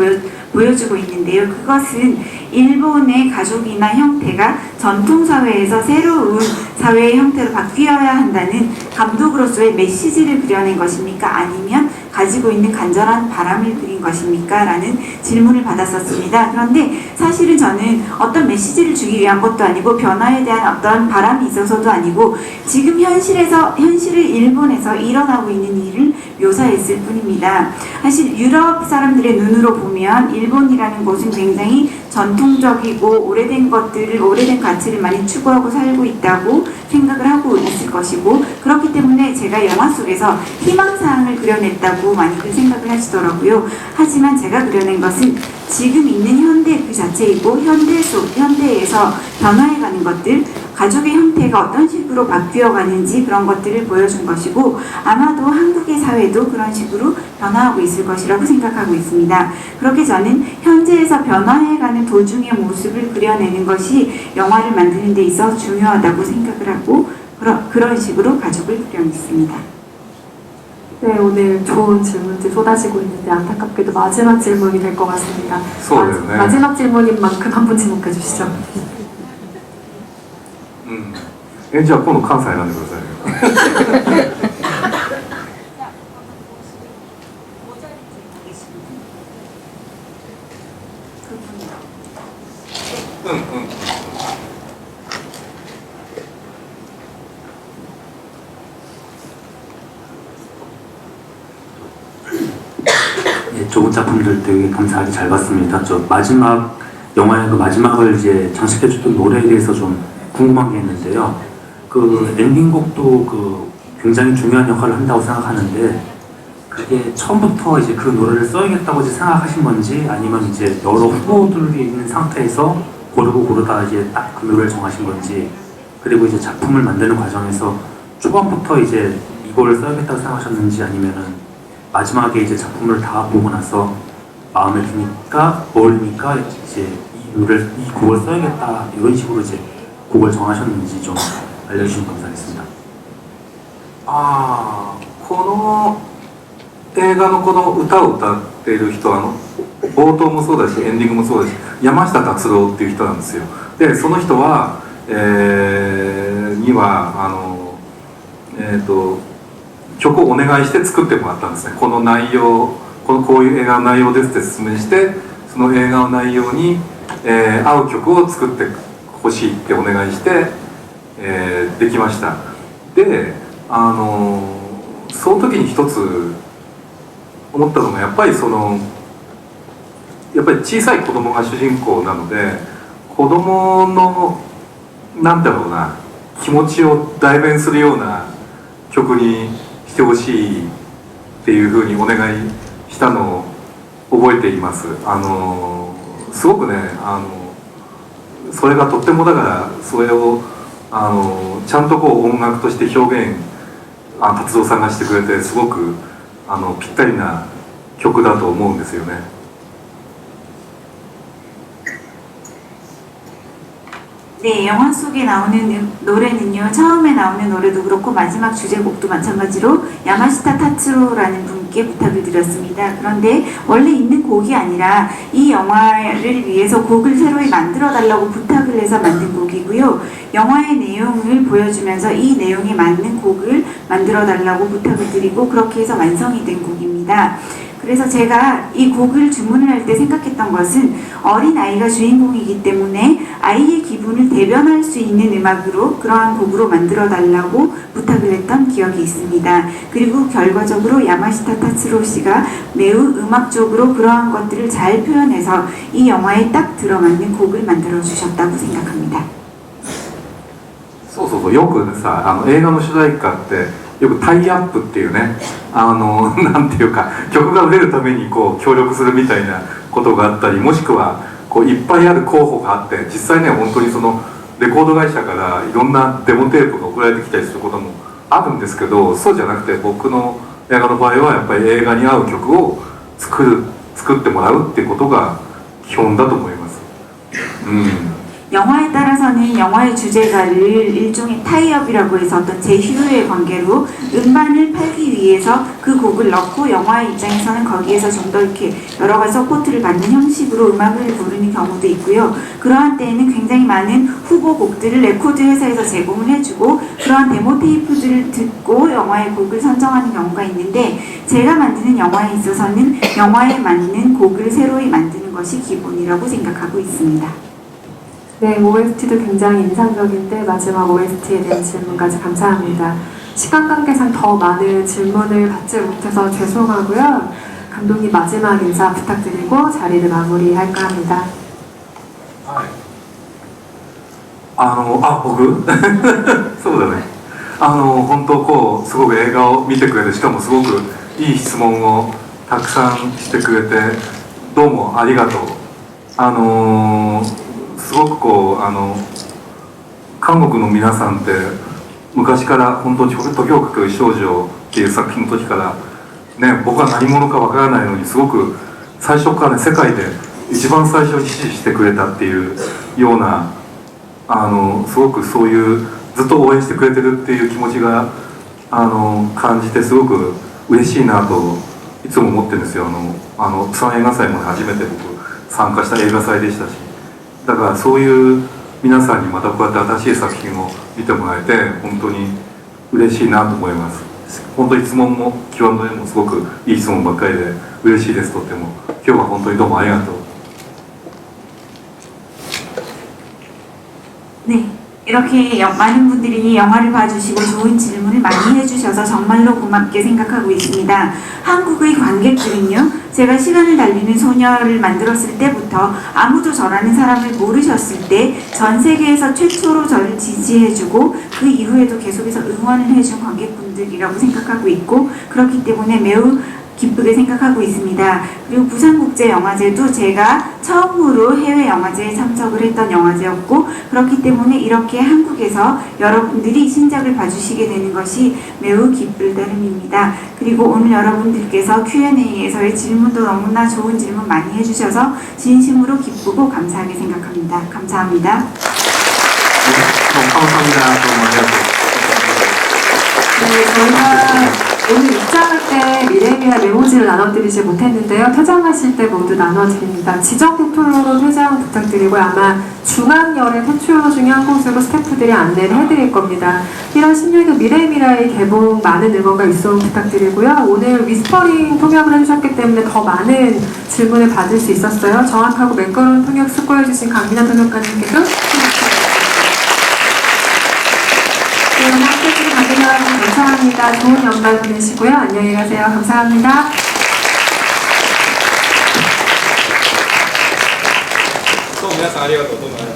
보여주고 있는데요. 그것은 일본의 가족이나 형태가 전통사회에서 새로운 사회의 형태로 바뀌어야 한다는 감독으로서의 메시지를 그려낸 것입니까? 아니면 가지고 있는 간절한 바람을 그린 것입니까? 라는 질문을 받았었습니다. 그런데 사실은 저는 어떤 메시지를 주기 위한 것도 아니고 변화에 대한 어떤 바람이 있어서도 아니고 지금 현실을 일본에서 일어나고 있는 일을 묘사했을 뿐입니다. 사실 유럽 사람들의 눈으로 보면 일본이라는 곳은 굉장히 전통적이고 오래된 가치를 많이 추구하고 살고 있다고 생각을 하고 있을 것이고 그렇기 때문에 제가 영화 속에서 희망사항을 그려냈다고 많이들 생각을 하시더라고요. 하지만 제가 그려낸 것은 지금 있는 현대 그 자체이고 현대에서 변화해가는 것들, 가족의 형태가 어떤 식으로 바뀌어가는지 그런 것들을 보여준 것이고 아마도 한국의 사회도 그런 식으로 변화하고 있을 것이라고 생각하고 있습니다. 그렇게 저는 현재에서 변화해가는 도중의 모습을 그려내는 것이 영화를 만드는 데 있어 중요하다고 생각을 하고 그런 식으로 가족을 그려냈습니다. 네, 오늘 좋은 질문들 쏟아지고 있는데 안타깝게도 마지막 질문이 될 것 같습니다. 네. 마지막 질문인 만큼 한 분 지목해 주시죠. じゃあ今度関西選んでくださいよ。예, 좋은 작품들 되게 감사하게 잘 봤습니다. 저 마지막 영화의 그 마지막을 이제 장식해줬던 노래에 대해서 좀 궁금한 게 있는데요. 그 엔딩곡도 그 굉장히 중요한 역할을 한다고 생각하는데 그게 처음부터 이제 그 노래를 써야겠다고 이제 생각하신 건지 아니면 이제 여러 후보들이 있는 상태에서 고르다 이제 딱 그 노래를 정하신 건지 그리고 이제 작품을 만드는 과정에서 초반부터 이제 이거를 써야겠다고 생각하셨는지 아니면은 마지막에 이제 작품을 다 보고 나서 마음에 드니까 어울리니까 이제 이 곡을 써야겠다 이런 식으로 이제 곡을 정하셨는지 좀 알려주시면 감사하겠습니다. この映画のこの歌を歌っている人は冒頭もそうだしエンディングもそうだし山下達郎っていう人なんですよ。でその人は、には曲をお願いして作ってもらったんですね。この内容こういう映画の内容ですって説明してその映画の内容に、合う曲を作ってほしいってお願いして、できました。でその時に一つ思ったのがやっぱり小さい子供が主人公なので子供のなんだろうな気持ちを代弁するような曲にしてほしいっていうふうにお願いしたのを覚えています。すごくねそれがとってもだからそれをちゃんと音楽として表現達郎さんがしてくれてすごくぴったりな曲だと思うんですよね。 네, 영화 속에 나오는 노래는요, 처음에 나오는 노래도 그렇고 마지막 주제곡도 마찬가지로 야마시타 타츠로라는 분께 부탁을 드렸습니다. 그런데 원래 있는 곡이 아니라 이 영화를 위해서 곡을 새로 만들어 달라고 부탁을 해서 만든 곡이고요. 영화의 내용을 보여주면서 이 내용에 맞는 곡을 만들어 달라고 부탁을 드리고 그렇게 해서 완성이 된 곡입니다. 그래서 제가 이 곡을 주문을 할 때 생각했던 것은 어린 아이가 주인공이기 때문에 아이의 기분을 대변할 수 있는 음악으로 그러한 곡으로 만들어 달라고 부탁을 했던 기억이 있습니다. 그리고 결과적으로 야마시타 타츠로 씨가 매우 음악적으로 그러한 것들을 잘 표현해서 이 영화에 딱 들어맞는 곡을 만들어 주셨다고 생각합니다. そうそうそうよくさ映画の主題歌ってよくタイアップっていうねなんていうか曲が売れるために協力するみたいなことがあったりもしくはいっぱいある候補があって実際ね本当にそのレコード会社からいろんなデモテープが送られてきたりすることもあるんですけどそうじゃなくて僕の映画の場合はやっぱり映画に合う曲を作ってもらうっていうことが基本だと思います。 영화에 따라서는 영화의 주제가를 일종의 타이업이라고 해서 어떤 제휴의 관계로 음반을 팔기 위해서 그 곡을 넣고 영화의 입장에서는 거기에서 좀 더 이렇게 여러 가지 서포트를 받는 형식으로 음악을 부르는 경우도 있고요. 그러한 때에는 굉장히 많은 후보 곡들을 레코드 회사에서 제공을 해주고 그러한 데모 테이프들을 듣고 영화의 곡을 선정하는 경우가 있는데 제가 만드는 영화에 있어서는 영화에 맞는 곡을 새로이 만드는 것이 기본이라고 생각하고 있습니다. 네, OST도 굉장히 인상적인데 마지막 OST에 대한 질문까지 감사합니다. 시간 관계상 더 많은 질문을 받지 못해서 죄송하고요. 감독님 마지막 인사 부탁드리고 자리를 마무리할까 합니다. 僕そうだね。本当こうすごく映画を見てくれて、しかもすごくいい質問をたくさんしてくれて、どうもありがとう。すごくこう韓国の皆さんって昔から本当に時をかける少女っていう作品の時からね、僕は何者かわからないのにすごく最初からね、世界で一番最初に支持してくれたっていうようなすごくそういうずっと応援してくれてるっていう気持ちが感じてすごく嬉しいなといつも思ってるんですよ。釜山映画祭も初めて僕参加した映画祭でしたし、だからそういう皆さんにまたこうやって新しい作品を見てもらえて本当に嬉しいなと思います。本当に質問も Q&A もすごくいい質問ばっかりで嬉しいです。とっても今日は本当にどうもありがとう。 네, 이렇게 많은 분들이 영화를 봐주시고 좋은 질문을 많이 해주셔서 정말로 고맙게 생각하고 있습니다. 한국의 관객들은요, 제가 시간을 달리는 소녀를 만들었을 때부터 아무도 저라는 사람을 모르셨을 때 전 세계에서 최초로 저를 지지해주고 그 이후에도 계속해서 응원을 해준 관객분들이라고 생각하고 있고 그렇기 때문에 매우 기쁘게 생각하고 있습니다. 그리고 부산국제영화제도 제가 처음으로 해외영화제에 참석을 했던 영화제였고 그렇기 때문에 이렇게 한국에서 여러분들이 신작을 봐주시게 되는 것이 매우 기쁠 따름입니다. 그리고 오늘 여러분들께서 Q&A에서의 질문도 너무나 좋은 질문 많이 해주셔서 진심으로 기쁘고 감사하게 생각합니다. 감사합니다. 감사합니다. 네, 저희가 오늘 입장할 때 미래미라 메모지를 나눠드리지 못했는데요. 퇴장하실 때 모두 나눠드립니다. 지정 대표로 퇴장 부탁드리고 아마 중앙열의 퇴출 중에 한 곳으로 스태프들이 안내를 해드릴 겁니다. 1월 16일 미래미라의 개봉 많은 응원과 입소문 부탁드리고요. 오늘 위스퍼링 통역을 해주셨기 때문에 더 많은 질문을 받을 수 있었어요. 정확하고 매끄러운 통역 수고해주신 강민아 통역관님께도 함께해주신 관객 여러분 감사합니다. 좋은 연말 보내시고요. 안녕히 가세요. 감사합니다. どうも皆さんありがとうございます。